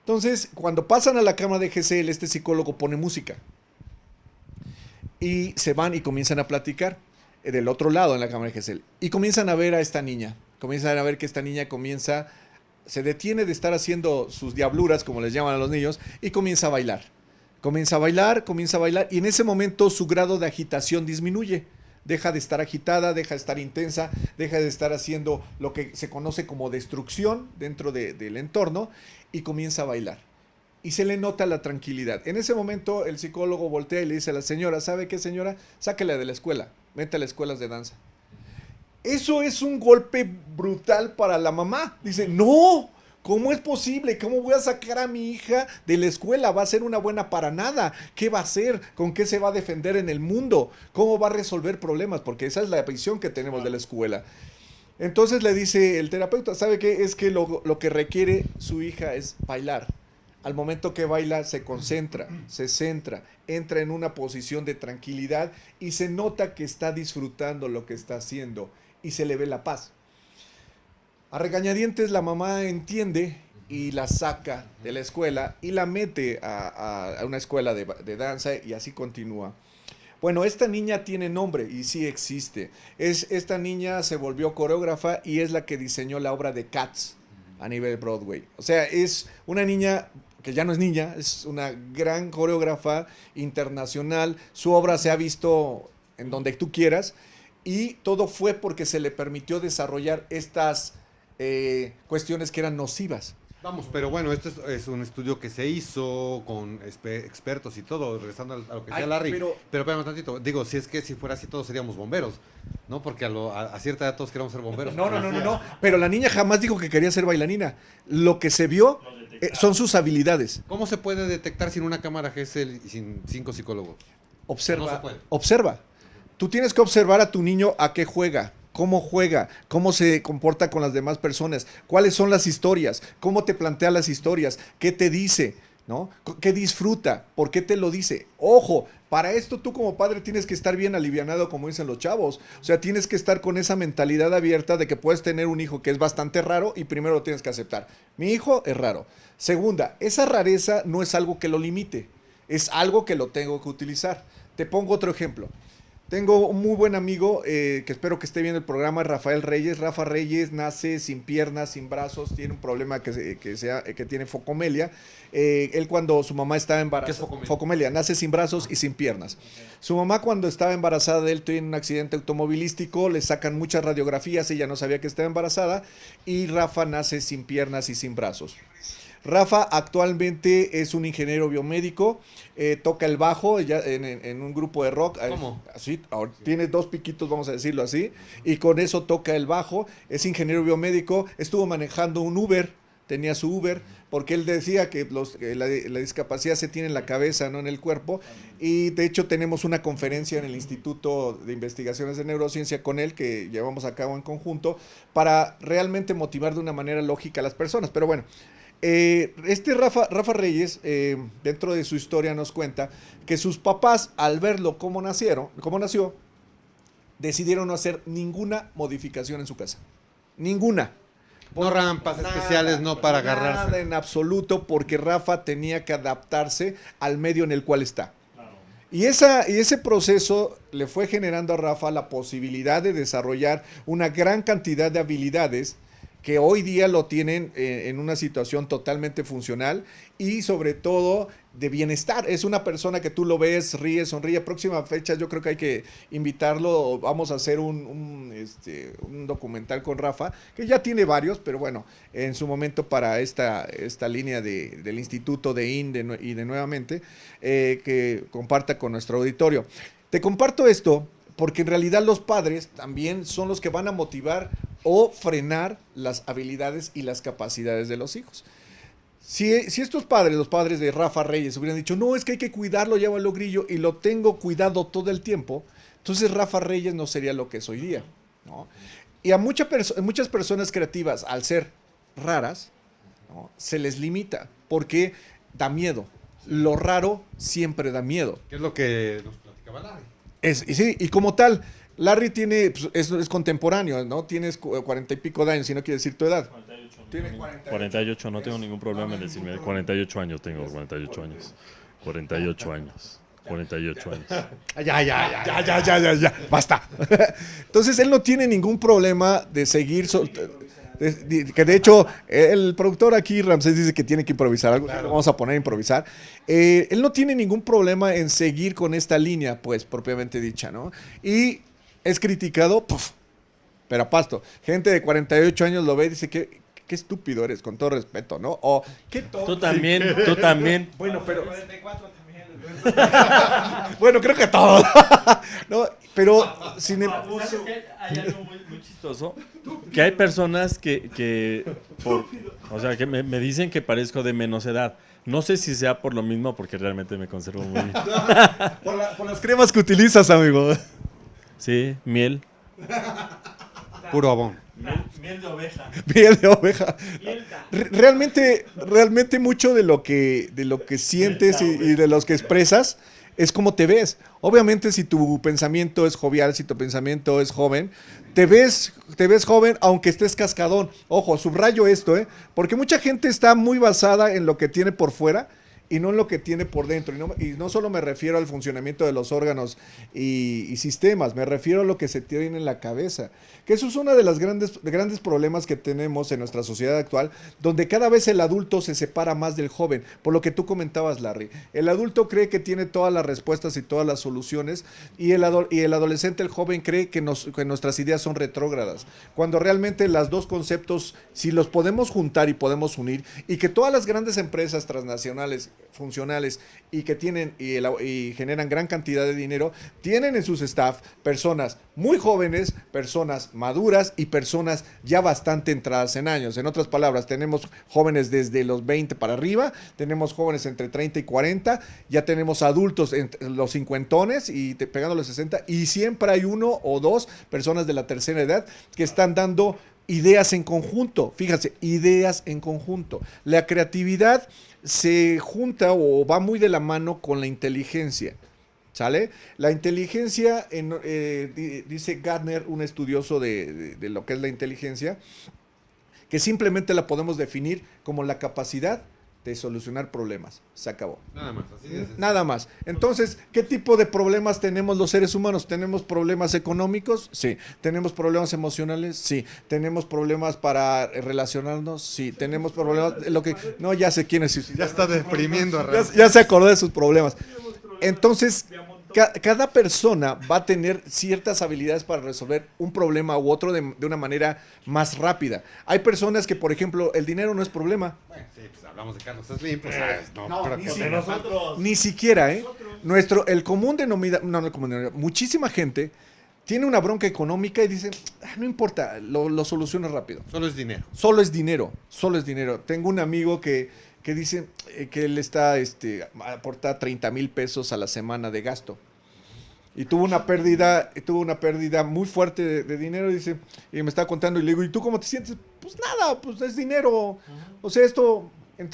Entonces, cuando pasan a la cámara de Gesell, este psicólogo pone música. Y se van y comienzan a platicar del otro lado en la cámara de Gesell. Y comienzan a ver a esta niña. Comienzan a ver que esta niña se detiene de estar haciendo sus diabluras, como les llaman a los niños, y comienza a bailar. Comienza a bailar, comienza a bailar, y en ese momento su grado de agitación disminuye. Deja de estar agitada, deja de estar intensa, deja de estar haciendo lo que se conoce como destrucción dentro del entorno y comienza a bailar. Y se le nota la tranquilidad. En ese momento el psicólogo voltea y le dice a la señora, ¿sabe qué, señora? Sáquela de la escuela, mete a las escuelas de danza. Eso es un golpe brutal para la mamá. Dice, no, ¿cómo es posible? ¿Cómo voy a sacar a mi hija de la escuela? Va a ser una buena para nada. ¿Qué va a hacer? ¿Con qué se va a defender en el mundo? ¿Cómo va a resolver problemas? Porque esa es la visión que tenemos de la escuela. Entonces le dice el terapeuta, ¿sabe qué? Es que lo que requiere su hija es bailar. Al momento que baila se concentra, se centra, entra en una posición de tranquilidad y se nota que está disfrutando lo que está haciendo y se le ve la paz. A regañadientes la mamá entiende y la saca de la escuela y la mete a una escuela de danza y así continúa. Bueno, esta niña tiene nombre y sí existe. Esta niña se volvió coreógrafa y es la que diseñó la obra de Cats a nivel Broadway. O sea, es una niña que ya no es niña, es una gran coreógrafa internacional. Su obra se ha visto en donde tú quieras. y todo fue porque se le permitió desarrollar estas cuestiones que eran nocivas. Vamos, pero bueno, esto es un estudio que se hizo con expertos y todo, regresando a lo que decía Larry. Pero espérame tantito, digo, si fuera así todos seríamos bomberos, ¿no? Porque a cierta edad todos queremos ser bomberos. No, pero la niña jamás dijo que quería ser bailarina. Lo que se vio son sus habilidades. ¿Cómo se puede detectar sin una cámara GSL y sin 5 psicólogos? Observa. Tú tienes que observar a tu niño a qué juega, cómo se comporta con las demás personas, cuáles son las historias, cómo te plantea las historias, qué te dice, ¿no? ¿Qué disfruta? ¿Por qué te lo dice? Ojo, para esto tú como padre tienes que estar bien alivianado, como dicen los chavos. O sea, tienes que estar con esa mentalidad abierta de que puedes tener un hijo que es bastante raro y primero lo tienes que aceptar. Mi hijo es raro. Segunda, esa rareza no es algo que lo limite, es algo que lo tengo que utilizar. Te pongo otro ejemplo. Tengo un muy buen amigo que espero que esté viendo el programa, Rafael Reyes. Rafa Reyes nace sin piernas, sin brazos, tiene un problema que tiene focomelia. Él cuando su mamá estaba embarazada, ¿Qué es focomelia? Nace sin brazos y sin piernas. Su mamá cuando estaba embarazada de él tiene un accidente automovilístico, le sacan muchas radiografías, ella no sabía que estaba embarazada y Rafa nace sin piernas y sin brazos. Rafa actualmente es un ingeniero biomédico, toca el bajo en un grupo de rock. ¿Cómo? Así, tiene 2 piquitos, vamos a decirlo así, y con eso toca el bajo. Es ingeniero biomédico, estuvo manejando un Uber, tenía su Uber, porque él decía que la discapacidad se tiene en la cabeza, no en el cuerpo, y de hecho tenemos una conferencia en el Instituto de Investigaciones de Neurociencia con él, que llevamos a cabo en conjunto, para realmente motivar de una manera lógica a las personas. Pero bueno, Rafa Reyes, dentro de su historia nos cuenta que sus papás, al verlo cómo nació, decidieron no hacer ninguna modificación en su casa. Ninguna. No rampas especiales, no para agarrarse. Nada en absoluto, porque Rafa tenía que adaptarse al medio en el cual está. Y ese proceso le fue generando a Rafa la posibilidad de desarrollar una gran cantidad de habilidades que hoy día lo tienen en una situación totalmente funcional y sobre todo de bienestar. Es una persona que tú lo ves, ríe, sonríe. Próxima fecha yo creo que hay que invitarlo. Vamos a hacer un documental con Rafa, que ya tiene varios, pero bueno, en su momento para esta línea del Instituto de INDE y de Nuevamente, que comparta con nuestro auditorio. Te comparto esto porque en realidad los padres también son los que van a motivar o frenar las habilidades y las capacidades de los hijos. Si estos padres, los padres de Rafa Reyes, hubieran dicho, no, es que hay que cuidarlo, llévalo grillo, y lo tengo cuidado todo el tiempo, entonces Rafa Reyes no sería lo que es hoy día, ¿no? Y a muchas personas creativas, al ser raras, ¿no?, se les limita, porque da miedo. Lo raro siempre da miedo. ¿Qué es lo que nos platicaba Larry? Y como tal, Larry tiene, pues, es contemporáneo, ¿no? Tienes 40 y pico de años, si no quiere decir tu edad. 48. Tiene 48, no tengo ningún problema en decirme. 48 años tengo, 48 años. 48 años. 48 años. Ya, basta. Entonces él no tiene ningún problema de seguir que de hecho el productor aquí, Ramsés, dice que tiene que improvisar algo, claro. Lo vamos a poner a improvisar. Él no tiene ningún problema en seguir con esta línea, pues, propiamente dicha, ¿no? Y es criticado, pero a pasto. Gente de 48 años lo ve y dice que qué estúpido eres, con todo respeto, ¿no? O qué tonto. Tú también. Bueno, pero 44 también. bueno, creo que todo. No, pero sin ¿Sabes qué? Hay algo muy chistoso, que hay personas que me dicen que parezco de menos edad. No sé si sea por lo mismo, porque realmente me conservo muy bien. por las cremas que utilizas, amigo. Sí, miel. Puro abón. Miel de oveja. Miel de oveja. Realmente mucho de lo que sientes y de los que expresas es como te ves. Obviamente, si tu pensamiento es jovial, si tu pensamiento es joven, te ves joven aunque estés cascadón. Ojo, subrayo esto, porque mucha gente está muy basada en lo que tiene por fuera y no en lo que tiene por dentro. Y no solo me refiero al funcionamiento de los órganos y sistemas, me refiero a lo que se tiene en la cabeza. Que eso es uno de los grandes problemas que tenemos en nuestra sociedad actual, donde cada vez el adulto se separa más del joven. Por lo que tú comentabas, Larry. El adulto cree que tiene todas las respuestas y todas las soluciones, y el adolescente, el joven, cree que nuestras ideas son retrógradas. Cuando realmente los dos conceptos, si los podemos juntar y podemos unir, y que todas las grandes empresas transnacionales funcionales y que tienen y generan gran cantidad de dinero, tienen en sus staff personas muy jóvenes, personas maduras y personas ya bastante entradas en años. En otras palabras, tenemos jóvenes desde los 20 para arriba, tenemos jóvenes entre 30 y 40, ya tenemos adultos entre los cincuentones y pegando los 60, y siempre hay uno o dos personas de la tercera edad que están dando ideas en conjunto. Fíjense, ideas en conjunto. La creatividad se junta o va muy de la mano con la inteligencia. ¿Sale? La inteligencia, dice Gardner, un estudioso de lo que es la inteligencia, que simplemente la podemos definir como la capacidad de solucionar problemas. Se acabó. Nada más, así de sencillo. Nada más. Entonces, ¿qué tipo de problemas tenemos los seres humanos? ¿Tenemos problemas económicos? Sí. ¿Tenemos problemas emocionales? Sí. ¿Tenemos problemas para relacionarnos? Sí. ¿Tenemos problemas? No, ya sé quién es. Ya está deprimiendo a Ramsés. Ya se acordó de sus problemas. Entonces, cada persona va a tener ciertas habilidades para resolver un problema u otro de una manera más rápida. Hay personas que, por ejemplo, el dinero no es problema. Bueno, sí, pues hablamos de Carlos Slim, pues no, creo ni que si- sea. nosotros. Ni siquiera, ¿eh? El común denominador, no el común denominador, muchísima gente tiene una bronca económica y dice, no importa, lo soluciono rápido. Solo es dinero. Solo es dinero, solo es dinero. Tengo un amigo que dice que él aporta 30,000 pesos a la semana de gasto. Y tuvo una pérdida muy fuerte de dinero, dice, y me estaba contando, y le digo, ¿y tú cómo te sientes? Pues nada, pues es dinero. O sea, esto en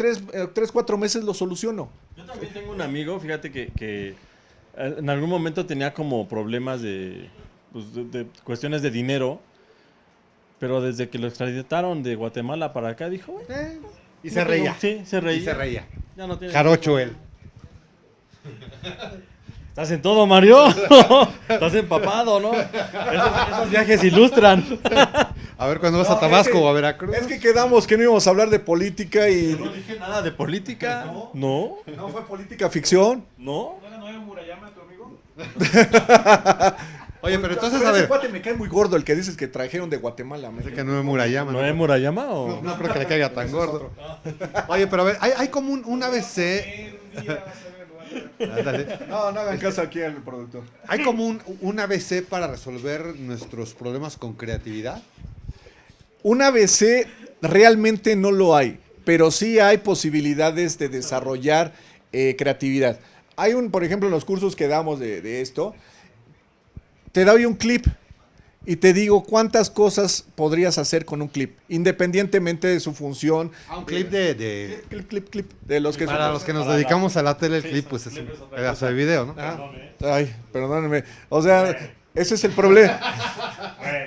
4 meses lo soluciono. Yo también tengo un amigo, fíjate que en algún momento tenía como problemas de cuestiones de dinero, pero desde que lo extraditaron de Guatemala para acá, dijo, "Bueno, Y no se reía. tengo-". Sí, se reía. Y se reía. Ya no tiene Jarocho él. ¿Estás en todo, Mario? Estás empapado, ¿no? Esos viajes ilustran. A ver cuando vas a Tabasco o a Veracruz. Es que quedamos que no íbamos a hablar de política y... No dije nada de política. No. No fue política ficción. No. Oye, pero entonces, Pero a ese ver. cuate me cae muy gordo, el que dices que trajeron de Guatemala. Sé que no es Murayama. ¿No es Murayama o...? No creo que le caiga tan gordo. Oye, pero a ver, hay como un ABC. Ándale. No hagan caso aquí al productor. Hay como un ABC para resolver nuestros problemas con creatividad. Un ABC realmente no lo hay, pero sí hay posibilidades de desarrollar creatividad. Por ejemplo, en los cursos que damos de esto, te doy un clip y te digo cuántas cosas podrías hacer con un clip, independientemente de su función. Un clip de Clip, de los que para los que nos dedicamos a la tele, el clip, pues es un pedazo de video, ¿no? Ay, perdónenme. O sea, ese es el problema.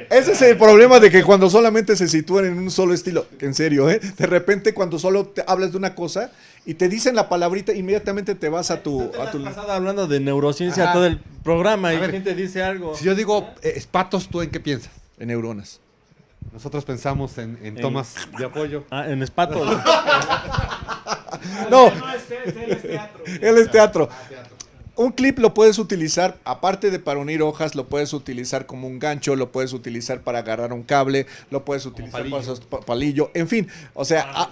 Ese es el problema de que cuando solamente se sitúan en un solo estilo, que en serio, ¿eh? De repente cuando solo te hablas de una cosa y te dicen la palabrita, inmediatamente te vas a tu... Pasada hablando de neurociencia Ajá. todo el programa y A ver, gente dice algo. Si yo digo espatos, ¿tú en qué piensas? En neuronas. Nosotros pensamos en tomas de apoyo. Ah, en espatos. No, Él es teatro. él es teatro. Un clip lo puedes utilizar, aparte de para unir hojas, lo puedes utilizar como un gancho, lo puedes utilizar para agarrar un cable, lo puedes utilizar para palillo, en fin, o sea,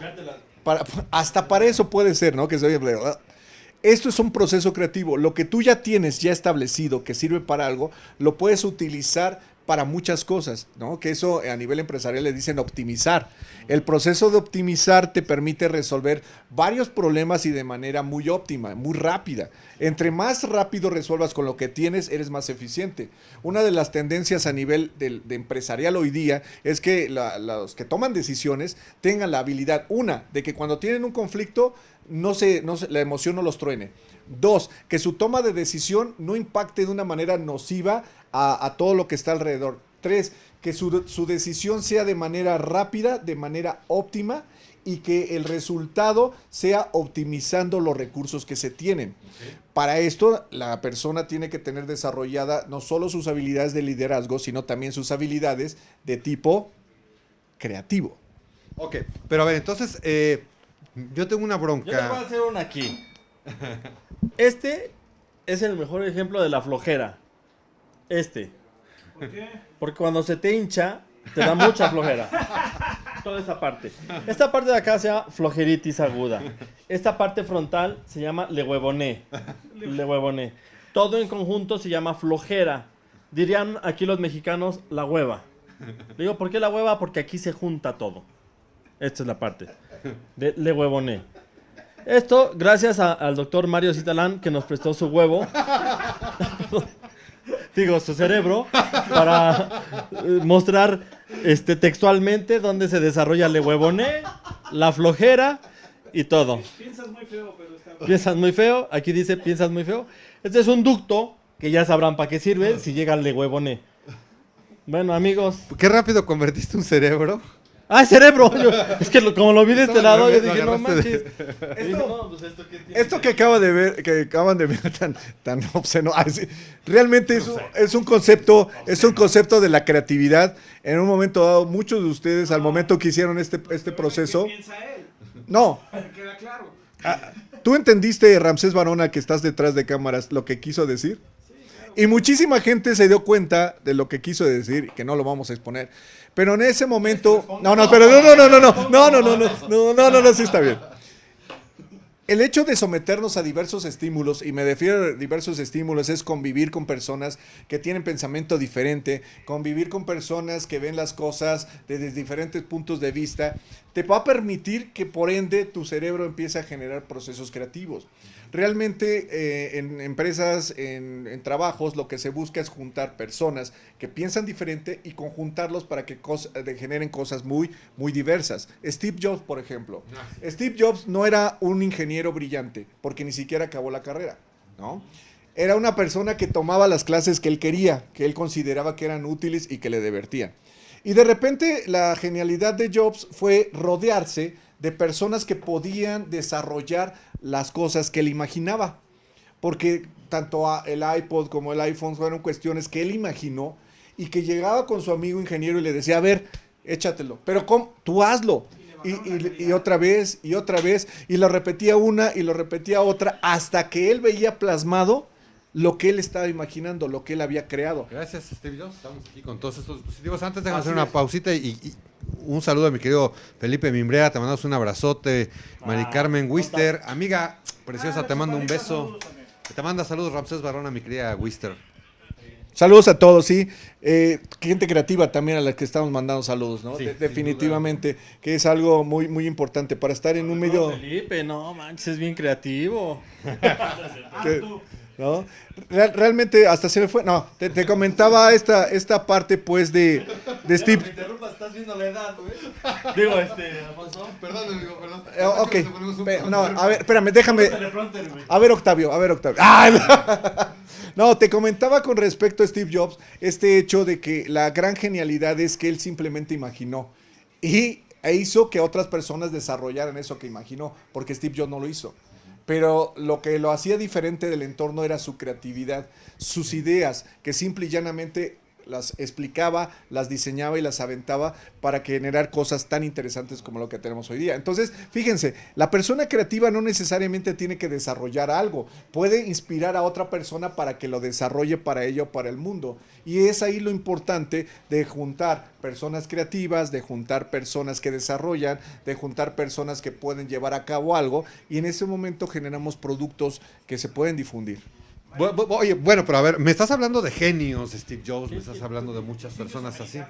hasta para eso puede ser, ¿no? Que se oye, esto es un proceso creativo. Lo que tú ya tienes ya establecido que sirve para algo, lo puedes utilizar para muchas cosas, ¿no? Que eso a nivel empresarial le dicen optimizar. El proceso de optimizar te permite resolver varios problemas y de manera muy óptima, muy rápida. Entre más rápido resuelvas con lo que tienes, eres más eficiente. Una de las tendencias a nivel de empresarial hoy día es que los que toman decisiones tengan la habilidad, de que cuando tienen un conflicto, la emoción no los truene. 2, que su toma de decisión no impacte de una manera nociva a todo lo que está alrededor. 3, que su decisión sea de manera rápida, de manera óptima y que el resultado sea optimizando los recursos que se tienen. Para esto, la persona tiene que tener desarrollada no solo sus habilidades de liderazgo, sino también sus habilidades de tipo creativo. Ok, pero a ver, entonces, yo tengo una Yo les voy a bronca. hacer una aquí. Este es el mejor ejemplo de la flojera. ¿Por qué? Porque cuando se te hincha, te da mucha flojera. Toda esta parte. Esta parte de acá se llama flojeritis aguda. Esta parte frontal se llama lehuevoné. Lehuevoné. Todo en conjunto se llama flojera. Dirían aquí los mexicanos la hueva. Digo, ¿por qué la hueva? Porque aquí se junta todo. Esta es la parte de lehuevoné. Esto gracias al doctor Mario Citalán, que nos prestó su huevo. Digo, su cerebro, para mostrar textualmente dónde se desarrolla el huevoné, la flojera y todo. Piensas muy feo, pero está bien. Piensas muy feo, aquí dice piensas muy feo. Este es un ducto que ya sabrán para qué sirve si llega al huevoné. Bueno, amigos. Qué rápido convertiste un cerebro. ¡Ah, cerebro! Es que como lo vi de este Estaba lado, yo lo dije, no agarraste de- manches. Y dije, no, pues esto qué tiene Esto que acaban de ver tan obsceno, sí, realmente es un concepto de la creatividad. En un momento dado, muchos de ustedes, al momento que hicieron este proceso, ¿Qué piensa él? no, Queda claro. ¿tú entendiste, Ramsés Barona, que estás detrás de cámaras, lo que quiso decir? Y muchísima gente se dio cuenta de lo que quiso decir, que no lo vamos a exponer. Pero en ese momento, no, sí está bien. El hecho de someternos a diversos estímulos, y me refiero a diversos estímulos, es convivir con personas que tienen pensamiento diferente, convivir con personas que ven las cosas desde diferentes puntos de vista, te va a permitir que por ende tu cerebro empiece a generar procesos creativos. Realmente en empresas, en trabajos, lo que se busca es juntar personas que piensan diferente y conjuntarlos para que generen cosas muy, muy diversas. Steve Jobs, por ejemplo. Steve Jobs no era un ingeniero brillante, porque ni siquiera acabó la carrera, ¿no? Era una persona que tomaba las clases que él quería, que él consideraba que eran útiles y que le divertían. Y de repente la genialidad de Jobs fue rodearse de personas que podían desarrollar las cosas que él imaginaba. Porque tanto el iPod como el iPhone fueron cuestiones que él imaginó y que llegaba con su amigo ingeniero y le decía, a ver, échatelo. Pero ¿cómo? Tú hazlo. Y otra vez, y lo repetía una y lo repetía otra, hasta que él veía plasmado lo que él estaba imaginando, lo que él había creado. Gracias, Steve Jobs. Estamos aquí con todos estos dispositivos. Antes de hacer una pausita y un saludo a mi querido Felipe Mimbrea. Te mandamos un abrazote. Mari Carmen Wister. Amiga preciosa, te mando un beso. Te manda saludos Ramsés Barona, mi querida Wister. Saludos a todos, sí. Gente creativa también a la que estamos mandando saludos, ¿no? Sí, Definitivamente, que es algo muy, muy importante para estar en un medio... Felipe, no manches, es bien creativo. que- ¿no? Realmente hasta se me fue. No, te comentaba esta parte pues de Steve. Interrumpa, estás viendo la edad, güey. Digo, Alfonso. Perdón, amigo, perdón. Ok. No, a ver, espérame, déjame. Teleprompter, güey. A ver, Octavio. ¡Ah! No, te comentaba con respecto a Steve Jobs este hecho de que la gran genialidad es que él simplemente imaginó e hizo que otras personas desarrollaran eso que imaginó, porque Steve Jobs no lo hizo. Pero lo que lo hacía diferente del entorno era su creatividad, sus ideas, que simple y llanamente las explicaba, las diseñaba y las aventaba para generar cosas tan interesantes como lo que tenemos hoy día. Entonces, fíjense, la persona creativa no necesariamente tiene que desarrollar algo, puede inspirar a otra persona para que lo desarrolle para ella o para el mundo. Y es ahí lo importante de juntar personas creativas, de juntar personas que desarrollan, de juntar personas que pueden llevar a cabo algo, y en ese momento generamos productos que se pueden difundir. Oye, bueno, pero a ver, me estás hablando de genios, Steve Jobs, me estás hablando de muchas personas así.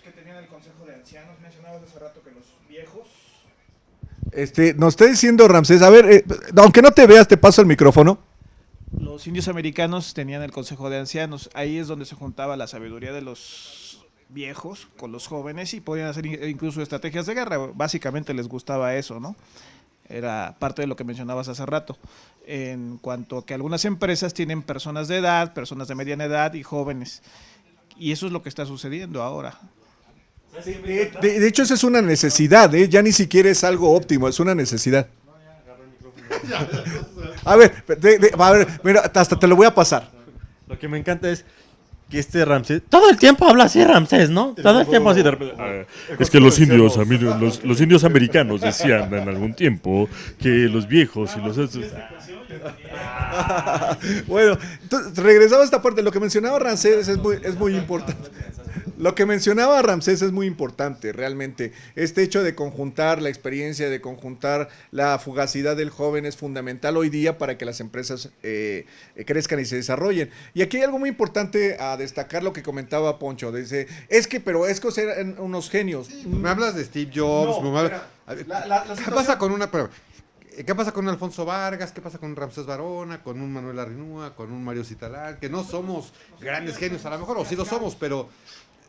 Que tenían el consejo de ancianos, mencionabas hace rato que los viejos. Nos está diciendo Ramsés, a ver, aunque no te veas, te paso el micrófono. Los indios americanos tenían el consejo de ancianos. Ahí es donde se juntaba la sabiduría de los viejos con los jóvenes y podían hacer incluso estrategias de guerra. Básicamente les gustaba eso, ¿no? Era parte de lo que mencionabas hace rato. En cuanto a que algunas empresas tienen personas de edad, personas de mediana edad y jóvenes. Y eso es lo que está sucediendo ahora. De hecho, esa es una necesidad, ¿eh? Ya ni siquiera es algo óptimo, es una necesidad. A ver, mira, hasta te lo voy a pasar. Lo que me encanta es que este Ramsés todo el tiempo habla así, Ramsés, ¿no? Todo el tiempo así de repente. Es que los indios americanos decían en algún tiempo que los viejos y los Bueno, entonces, regresamos a esta parte. Lo que mencionaba Ramsés es muy importante. Lo que mencionaba Ramsés es muy importante, realmente. Este hecho de conjuntar la experiencia, de conjuntar la fugacidad del joven es fundamental hoy día para que las empresas crezcan y se desarrollen. Y aquí hay algo muy importante a destacar, lo que comentaba Poncho. Dice, pero es que eran unos genios. Me hablas de Steve Jobs, No, me hablas- ¿Qué pasa con una... ¿Qué pasa con un Alfonso Vargas? ¿Qué pasa con un Ramsés Varona? ¿Con un Manuel Arrinúa? ¿Con un Mario Citalán? Que no somos grandes genios a lo mejor, o sí lo somos, pero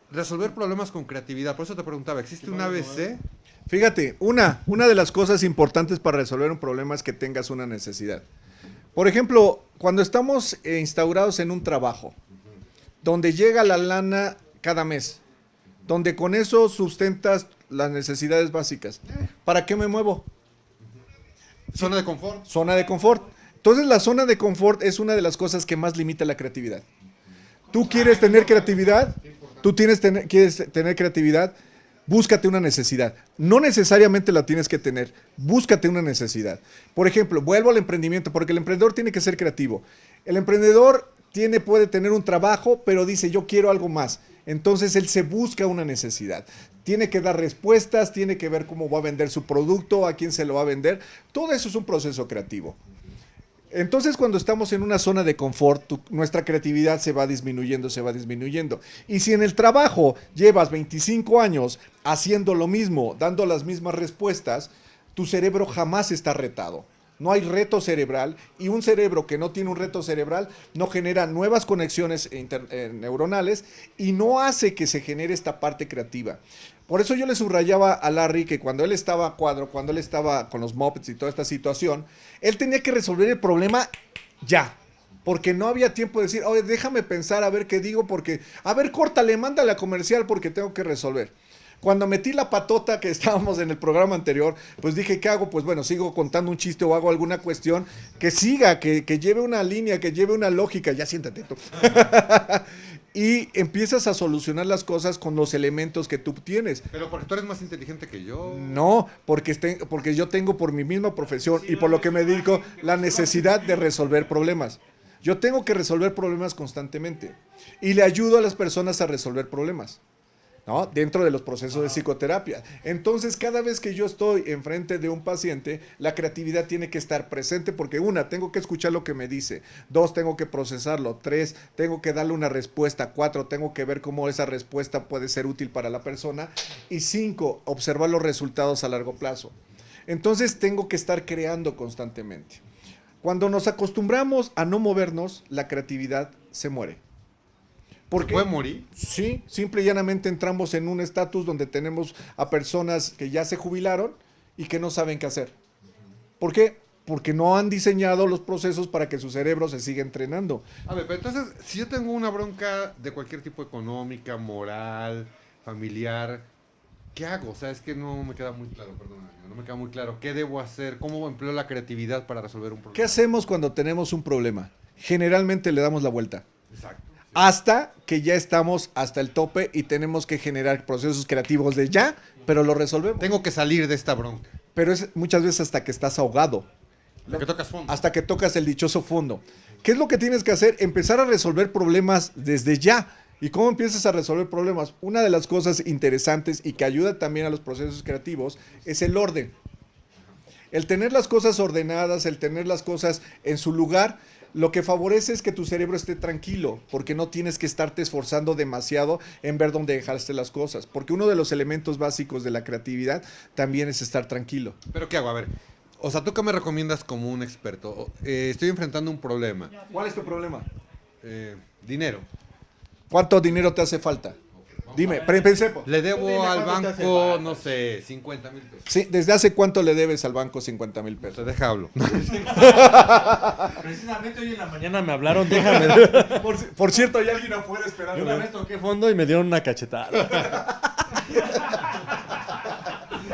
resolver problemas con creatividad. Por eso te preguntaba, ¿existe un ABC? Fíjate, una de las cosas importantes para resolver un problema es que tengas una necesidad. Por ejemplo, cuando estamos instaurados en un trabajo, donde llega la lana cada mes, donde con eso sustentas las necesidades básicas, ¿para qué me muevo? Zona de confort. Zona de confort. Entonces la zona de confort es una de las cosas que más limita la creatividad. Tú quieres tener creatividad, quieres tener creatividad, búscate una necesidad. No necesariamente la tienes que tener, búscate una necesidad. Por ejemplo, vuelvo al emprendimiento, porque el emprendedor tiene que ser creativo. El emprendedor puede tener un trabajo, pero dice, yo quiero algo más. Entonces él se busca una necesidad. Tiene que dar respuestas, tiene que ver cómo va a vender su producto, a quién se lo va a vender. Todo eso es un proceso creativo. Entonces, cuando estamos en una zona de confort, nuestra creatividad se va disminuyendo, se va disminuyendo. Y si en el trabajo llevas 25 años haciendo lo mismo, dando las mismas respuestas, tu cerebro jamás está retado. No hay reto cerebral, y un cerebro que no tiene un reto cerebral no genera nuevas conexiones neuronales y no hace que se genere esta parte creativa. Por eso yo le subrayaba a Larry que cuando él estaba a cuadro, cuando él estaba con los Muppets y toda esta situación, él tenía que resolver el problema ya. Porque no había tiempo de decir, oye, déjame pensar a ver qué digo, porque, a ver, córtale, mándale a comercial porque tengo que resolver. Cuando metí la patota que estábamos en el programa anterior, pues dije, ¿qué hago? Pues bueno, sigo contando un chiste o hago alguna cuestión que siga, que lleve una línea, que lleve una lógica. Ya siéntate tú. Y empiezas a solucionar las cosas con los elementos que tú tienes. Pero porque tú eres más inteligente que yo. No, porque yo tengo por mi misma profesión y por lo que me dedico la necesidad de resolver problemas. Yo tengo que resolver problemas constantemente y le ayudo a las personas a resolver problemas, ¿no? Dentro de los procesos de psicoterapia. Entonces, cada vez que yo estoy enfrente de un paciente, la creatividad tiene que estar presente porque tengo que escuchar lo que me dice. 2, tengo que procesarlo. 3, tengo que darle una respuesta. 4, tengo que ver cómo esa respuesta puede ser útil para la persona. Y 5, observar los resultados a largo plazo. Entonces, tengo que estar creando constantemente. Cuando nos acostumbramos a no movernos, la creatividad se muere. ¿Por qué? ¿Puede morir? Sí, simple y llanamente entramos en un estatus donde tenemos a personas que ya se jubilaron y que no saben qué hacer. ¿Por qué? Porque no han diseñado los procesos para que su cerebro se siga entrenando. A ver, pero entonces, si yo tengo una bronca de cualquier tipo económica, moral, familiar, ¿qué hago? O sea, es que no me queda muy claro, perdón, no me queda muy claro. ¿Qué debo hacer? ¿Cómo empleo la creatividad para resolver un problema? ¿Qué hacemos cuando tenemos un problema? Generalmente le damos la vuelta. Exacto. Hasta que ya estamos hasta el tope y tenemos que generar procesos creativos de ya, pero lo resolvemos. Tengo que salir de esta bronca. Pero es muchas veces hasta que estás ahogado. Hasta que tocas fondo. Hasta que tocas el dichoso fondo. ¿Qué es lo que tienes que hacer? Empezar a resolver problemas desde ya. ¿Y cómo empiezas a resolver problemas? Una de las cosas interesantes y que ayuda también a los procesos creativos es el orden. El tener las cosas ordenadas, el tener las cosas en su lugar, lo que favorece es que tu cerebro esté tranquilo, porque no tienes que estarte esforzando demasiado en ver dónde dejaste las cosas. Porque uno de los elementos básicos de la creatividad también es estar tranquilo. ¿Pero qué hago? A ver, o sea, ¿tú qué me recomiendas como un experto? Estoy enfrentando un problema. ¿Cuál es tu problema? Dinero. ¿Cuánto dinero te hace falta? Dime, pensemos. Le debo al banco, no sé, 50,000 pesos. Sí, ¿desde hace cuánto le debes al banco 50,000 pesos? Te deja hablo. Precisamente hoy en la mañana me hablaron, déjame. Por cierto, hay alguien afuera esperando. Yo una vez toqué fondo y me dieron una cachetada.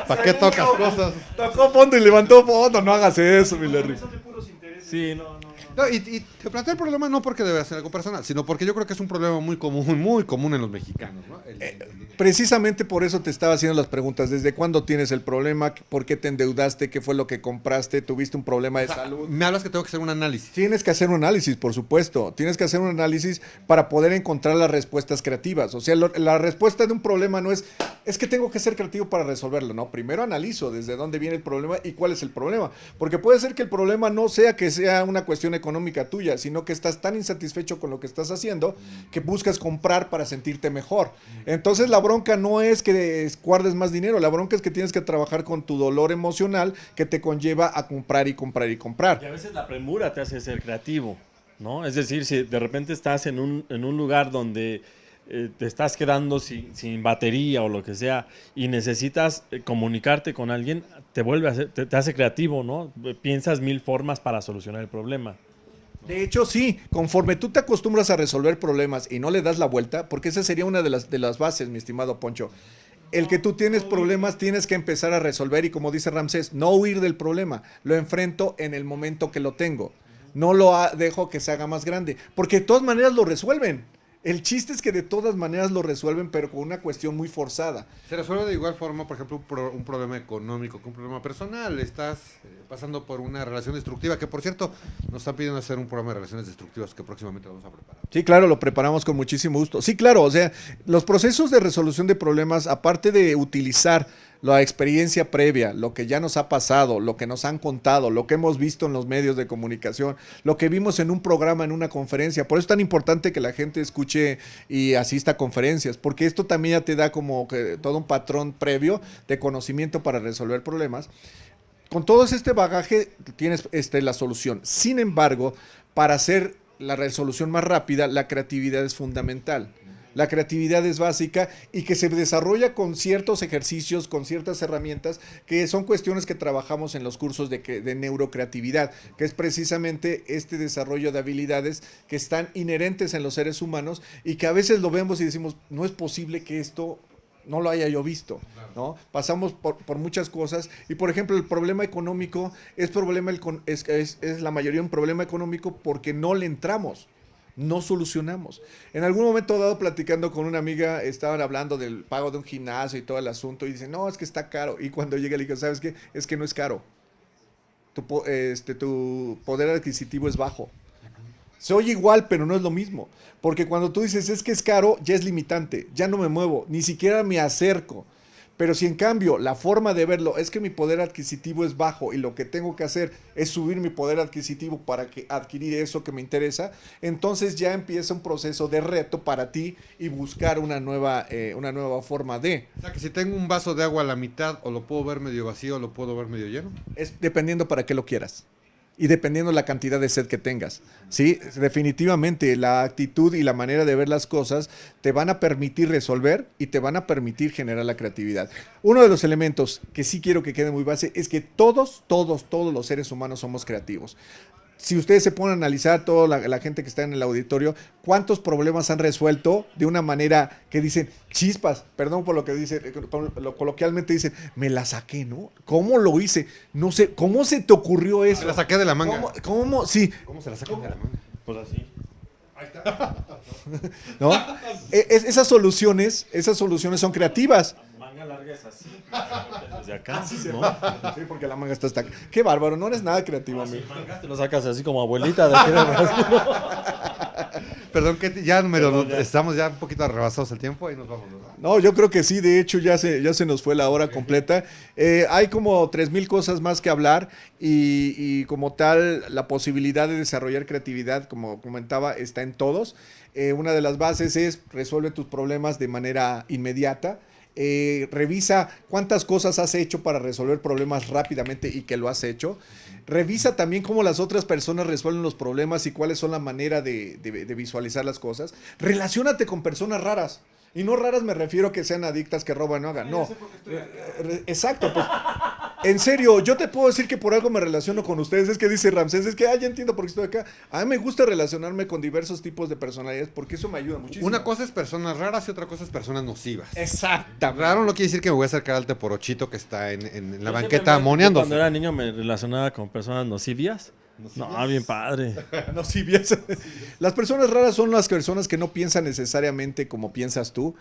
¿Para qué tocas cosas? Tocó fondo y levantó fondo. No hagas eso, mi Larry. Sí, no. No, y te planteo el problema no porque debe ser algo personal, sino porque yo creo que es un problema muy común en los mexicanos, ¿no? Precisamente por eso te estaba haciendo las preguntas. ¿Desde cuándo tienes el problema? ¿Por qué te endeudaste? ¿Qué fue lo que compraste? ¿Tuviste un problema de salud? Me hablas que tengo que hacer un análisis. Tienes que hacer un análisis, por supuesto. Tienes que hacer un análisis para poder encontrar las respuestas creativas. O sea, la respuesta de un problema no es que tengo que ser creativo para resolverlo. No, primero analizo desde dónde viene el problema y cuál es el problema. Porque puede ser que el problema no sea que sea una cuestión económica tuya, sino que estás tan insatisfecho con lo que estás haciendo que buscas comprar para sentirte mejor. Entonces la bronca no es que guardes más dinero, la bronca es que tienes que trabajar con tu dolor emocional que te conlleva a comprar y comprar y comprar. Y a veces la premura te hace ser creativo, ¿no? Es decir, si de repente estás en un lugar donde te estás quedando sin batería o lo que sea y necesitas comunicarte con alguien, te hace creativo, ¿no? Piensas 1000 formas para solucionar el problema. De hecho, sí, conforme tú te acostumbras a resolver problemas y no le das la vuelta, porque esa sería una de las bases, mi estimado Poncho. El que tú tienes problemas, tienes que empezar a resolver y como dice Ramsés, no huir del problema, lo enfrento en el momento que lo tengo. No lo dejo que se haga más grande, porque de todas maneras lo resuelven. El chiste es que de todas maneras lo resuelven, pero con una cuestión muy forzada. Se resuelve de igual forma, por ejemplo, un problema económico que un problema personal. Estás pasando por una relación destructiva, que por cierto, nos están pidiendo hacer un programa de relaciones destructivas que próximamente vamos a preparar. Sí, claro, lo preparamos con muchísimo gusto. Sí, claro, o sea, los procesos de resolución de problemas, aparte de utilizar la experiencia previa, lo que ya nos ha pasado, lo que nos han contado, lo que hemos visto en los medios de comunicación, lo que vimos en un programa, en una conferencia. Por eso es tan importante que la gente escuche y asista a conferencias, porque esto también ya te da como que todo un patrón previo de conocimiento para resolver problemas. Con todo este bagaje tienes la solución. Sin embargo, para hacer la resolución más rápida, la creatividad es fundamental. La creatividad es básica y que se desarrolla con ciertos ejercicios, con ciertas herramientas, que son cuestiones que trabajamos en los cursos de neurocreatividad, que es precisamente este desarrollo de habilidades que están inherentes en los seres humanos y que a veces lo vemos y decimos, no es posible que esto no lo haya yo visto, ¿no? Pasamos por muchas cosas y, por ejemplo, el problema económico es la mayoría un problema económico porque no le entramos. No solucionamos. En algún momento dado, platicando con una amiga, estaban hablando del pago de un gimnasio y todo el asunto, y dicen, no, es que está caro. Y cuando llega le digo, ¿sabes qué? Es que no es caro. Tu poder adquisitivo es bajo. Se oye igual, pero no es lo mismo. Porque cuando tú dices, es que es caro, ya es limitante. Ya no me muevo, ni siquiera me acerco. Pero si en cambio la forma de verlo es que mi poder adquisitivo es bajo y lo que tengo que hacer es subir mi poder adquisitivo para adquirir eso que me interesa, entonces ya empieza un proceso de reto para ti y buscar una nueva forma de. O sea, que si tengo un vaso de agua a la mitad, o lo puedo ver medio vacío o lo puedo ver medio lleno. Es dependiendo para qué lo quieras. Y dependiendo la cantidad de sed que tengas, ¿sí? Definitivamente la actitud y la manera de ver las cosas te van a permitir resolver y te van a permitir generar la creatividad. Uno de los elementos que sí quiero que quede muy base es que todos los seres humanos somos creativos. Si ustedes se ponen a analizar toda la gente que está en el auditorio, ¿cuántos problemas han resuelto de una manera que dicen, chispas, perdón por lo que dicen, coloquialmente dicen, me la saqué, ¿no? ¿Cómo lo hice? No sé, ¿cómo se te ocurrió eso? Me la saqué de la manga. ¿Cómo? Sí. ¿Cómo se la sacan de la manga? Pues así. ¿No? Esas soluciones son creativas. La manga larga es así. Desde acá, Sí, ¿no? sí, porque la manga está hasta acá. Qué bárbaro, no eres nada creativo, amigo. Manga te lo sacas así como abuelita de aquí de Brasil. Perdón, que estamos ya un poquito rebasados el tiempo y nos vamos, ¿verdad? No, yo creo que sí, de hecho ya se nos fue la hora completa. Hay como 3000 cosas más que hablar y como tal la posibilidad de desarrollar creatividad, como comentaba, está en todos. Una de las bases es resuelve tus problemas de manera inmediata. Revisa cuántas cosas has hecho para resolver problemas rápidamente y que lo has hecho. Revisa también cómo las otras personas resuelven los problemas y cuáles son la manera de visualizar las cosas. Relaciónate con personas raras. Y no raras me refiero a que sean adictas, que roban o hagan. No. Exacto. Pues, En serio, yo te puedo decir que por algo me relaciono con ustedes. Es que dice Ramsés, es que ya entiendo por qué estoy acá. A mí me gusta relacionarme con diversos tipos de personalidades porque eso me ayuda muchísimo. Una cosa es personas raras y otra cosa es personas nocivas. Exactamente. Raro no quiere decir que me voy a acercar al teporochito que está en la Yo banqueta siempre moneándose. Cuando era niño me relacionaba con personas nocivias. No, bien padre. No, sí, bien. Las personas raras son las personas que no piensan necesariamente como piensas tú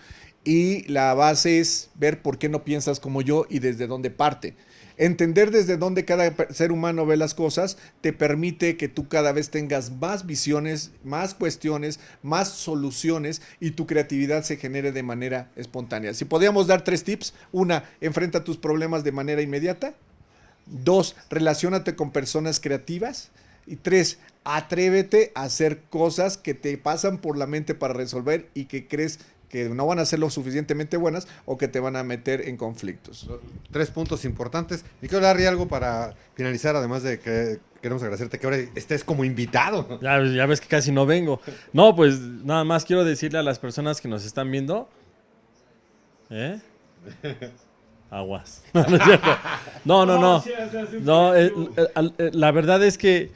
y la base es ver por qué no piensas como yo y desde dónde parte. Entender desde dónde cada ser humano ve las cosas te permite que tú cada vez tengas más visiones, más cuestiones, más soluciones y tu creatividad se genere de manera espontánea. Si podíamos dar 3 tips, 1, enfrenta tus problemas de manera inmediata. 2, relaciónate con personas creativas. Y 3, atrévete a hacer cosas que te pasan por la mente para resolver y que crees que no van a ser lo suficientemente buenas o que te van a meter en conflictos. 3 puntos importantes. Y quiero Larry, algo para finalizar, además de que queremos agradecerte que ahora estés como invitado. Ya ves que casi no vengo. No, pues nada más quiero decirle a las personas que nos están viendo. Aguas. No, no es cierto. No. No, la verdad es que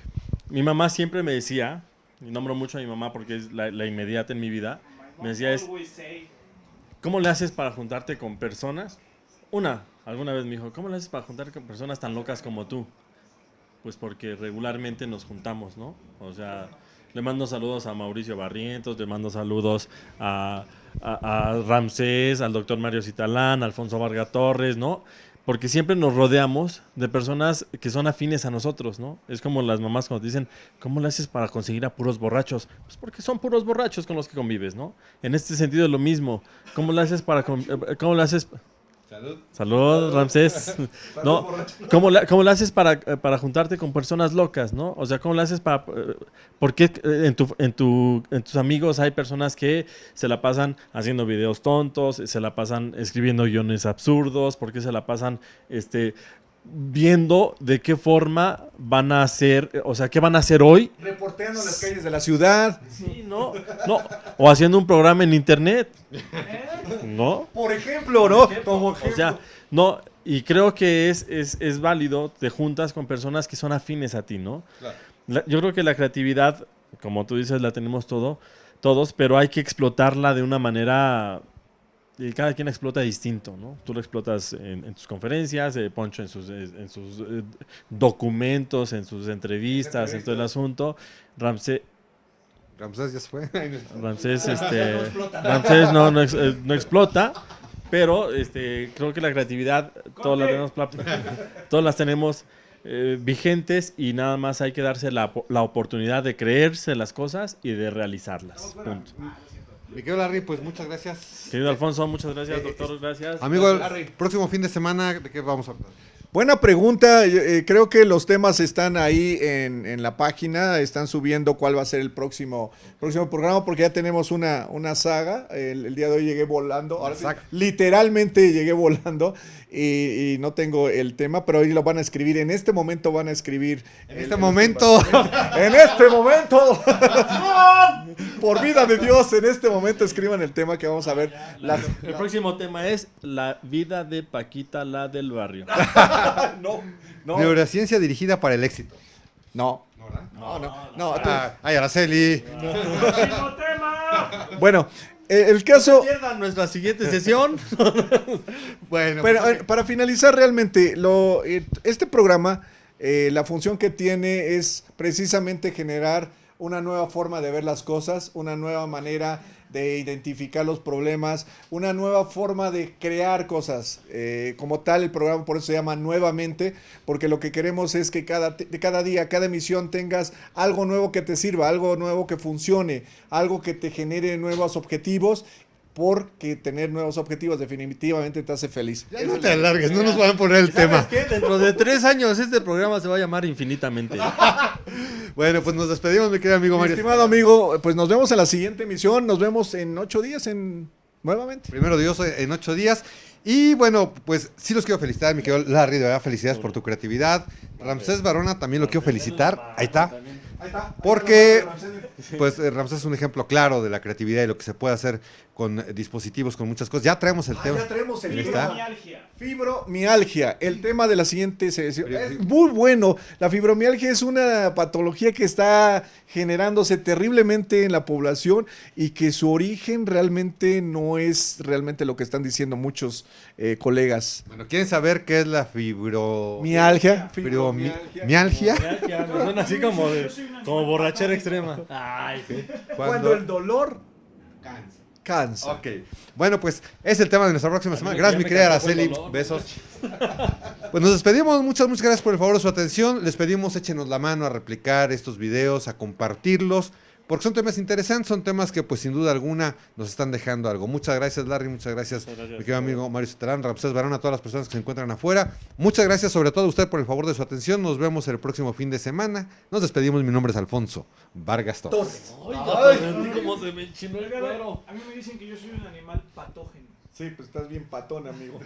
mi mamá siempre me decía, y nombro mucho a mi mamá porque es la inmediata en mi vida, me decía ¿cómo le haces para juntarte con personas? Alguna vez me dijo, ¿cómo le haces para juntarte con personas tan locas como tú? Pues porque regularmente nos juntamos, ¿no? O sea, le mando saludos a Mauricio Barrientos, le mando saludos a Ramsés, al doctor Mario Citalán, a Alfonso Varga Torres, ¿no? Porque siempre nos rodeamos de personas que son afines a nosotros, ¿no? Es como las mamás cuando te dicen, ¿cómo le haces para conseguir a puros borrachos? Pues porque son puros borrachos con los que convives, ¿no? En este sentido es lo mismo. ¿Cómo le haces para... ¿Cómo le haces... Salud, Ramsés. No, ¿cómo le haces para juntarte con personas locas, no? O sea, ¿cómo le haces para... ¿Por qué en tus amigos hay personas que se la pasan haciendo videos tontos, se la pasan escribiendo guiones absurdos? ¿Por qué se la pasan viendo de qué forma van a hacer, o sea, qué van a hacer hoy? Reporteando las calles de la ciudad. Sí, no. O haciendo un programa en internet. ¿No? Por ejemplo, ¿no? Como ejemplo. O sea, no, y creo que es válido, te juntas con personas que son afines a ti, ¿no? Claro. Yo creo que la creatividad, como tú dices, la tenemos todos, pero hay que explotarla de una manera... Y cada quien explota distinto, ¿no? Tú lo explotas en tus conferencias, Poncho en sus documentos, en sus entrevistas, en todo el asunto. Ramsés Ya se fue. Ramsés no explota, pero creo que la creatividad todas las tenemos vigentes y nada más hay que darse la oportunidad de creerse las cosas y de realizarlas. Punto. Mi querido Larry, pues muchas gracias. Querido Alfonso, muchas gracias, doctor, gracias. Amigo, Larry. el próximo fin de semana, ¿de qué vamos a hablar? Buena pregunta, creo que los temas están ahí en la página, están subiendo cuál va a ser el próximo programa porque ya tenemos una saga, el día de hoy llegué volando, ahora sí, literalmente llegué volando y no tengo el tema, pero hoy lo van a escribir, en este momento van a escribir. En este momento, por vida de Dios, en este momento escriban el tema que vamos a ver. El próximo tema es la vida de Paquita, la del barrio. No. Neurociencia dirigida para el éxito. No. Ay, Araceli. Bueno, el caso... No pierdan nuestra siguiente sesión. Bueno, pero para finalizar realmente, este programa, la función que tiene es precisamente generar una nueva forma de ver las cosas, una nueva manera de identificar los problemas, una nueva forma de crear cosas. Como tal, el programa por eso se llama Nuevamente, porque lo que queremos es que cada día, cada emisión tengas algo nuevo que te sirva, algo nuevo que funcione, algo que te genere nuevos objetivos, porque tener nuevos objetivos definitivamente te hace feliz. Ya no te alargues, no nos van a poner el tema. ¿Qué? Dentro de 3 años este programa se va a llamar Infinitamente. Bueno, pues nos despedimos, mi querido amigo Mi Mario. estimado amigo, pues nos vemos en la siguiente emisión, nos vemos en 8 días nuevamente. Primero Dios, en 8 días. Y bueno, pues sí los quiero felicitar, mi querido Larry, de verdad, felicidades por tu creatividad. Ramsés Barona también lo quiero felicitar. Ahí está. Porque pues Ramsés es un ejemplo claro de la creatividad y lo que se puede hacer con dispositivos, con muchas cosas. Ya traemos el tema. Ya traemos el Ahí tema. está. Fibromialgia, el tema de la siguiente sesión. Es muy bueno. La fibromialgia es una patología que está generándose terriblemente en la población y que su origen realmente no es realmente lo que están diciendo muchos colegas. Bueno, ¿quieren saber qué es la Mialgia. mialgia? Me suena así como borrachera extrema. Ay, sí. Cuando el dolor cansa. Ok. Bueno, pues es el tema de nuestra próxima semana. Gracias, mi querida Araceli. Besos. Pues nos despedimos. Muchas gracias por el favor de su atención. Les pedimos échenos la mano a replicar estos videos, a compartirlos, porque son temas interesantes, son temas que pues sin duda alguna nos están dejando algo. Muchas gracias, Larry. Muchas gracias, mi querido amigo Mario Citarán, Ramsés Barón, a todas las personas que se encuentran afuera. Muchas gracias sobre todo a usted por el favor de su atención. Nos vemos el próximo fin de semana. Nos despedimos. Mi nombre es Alfonso Vargas Torres. Ay, sentí como se me enchinó el cuero. A mí me dicen que yo soy un animal patógeno. Sí, pues estás bien patón, amigo.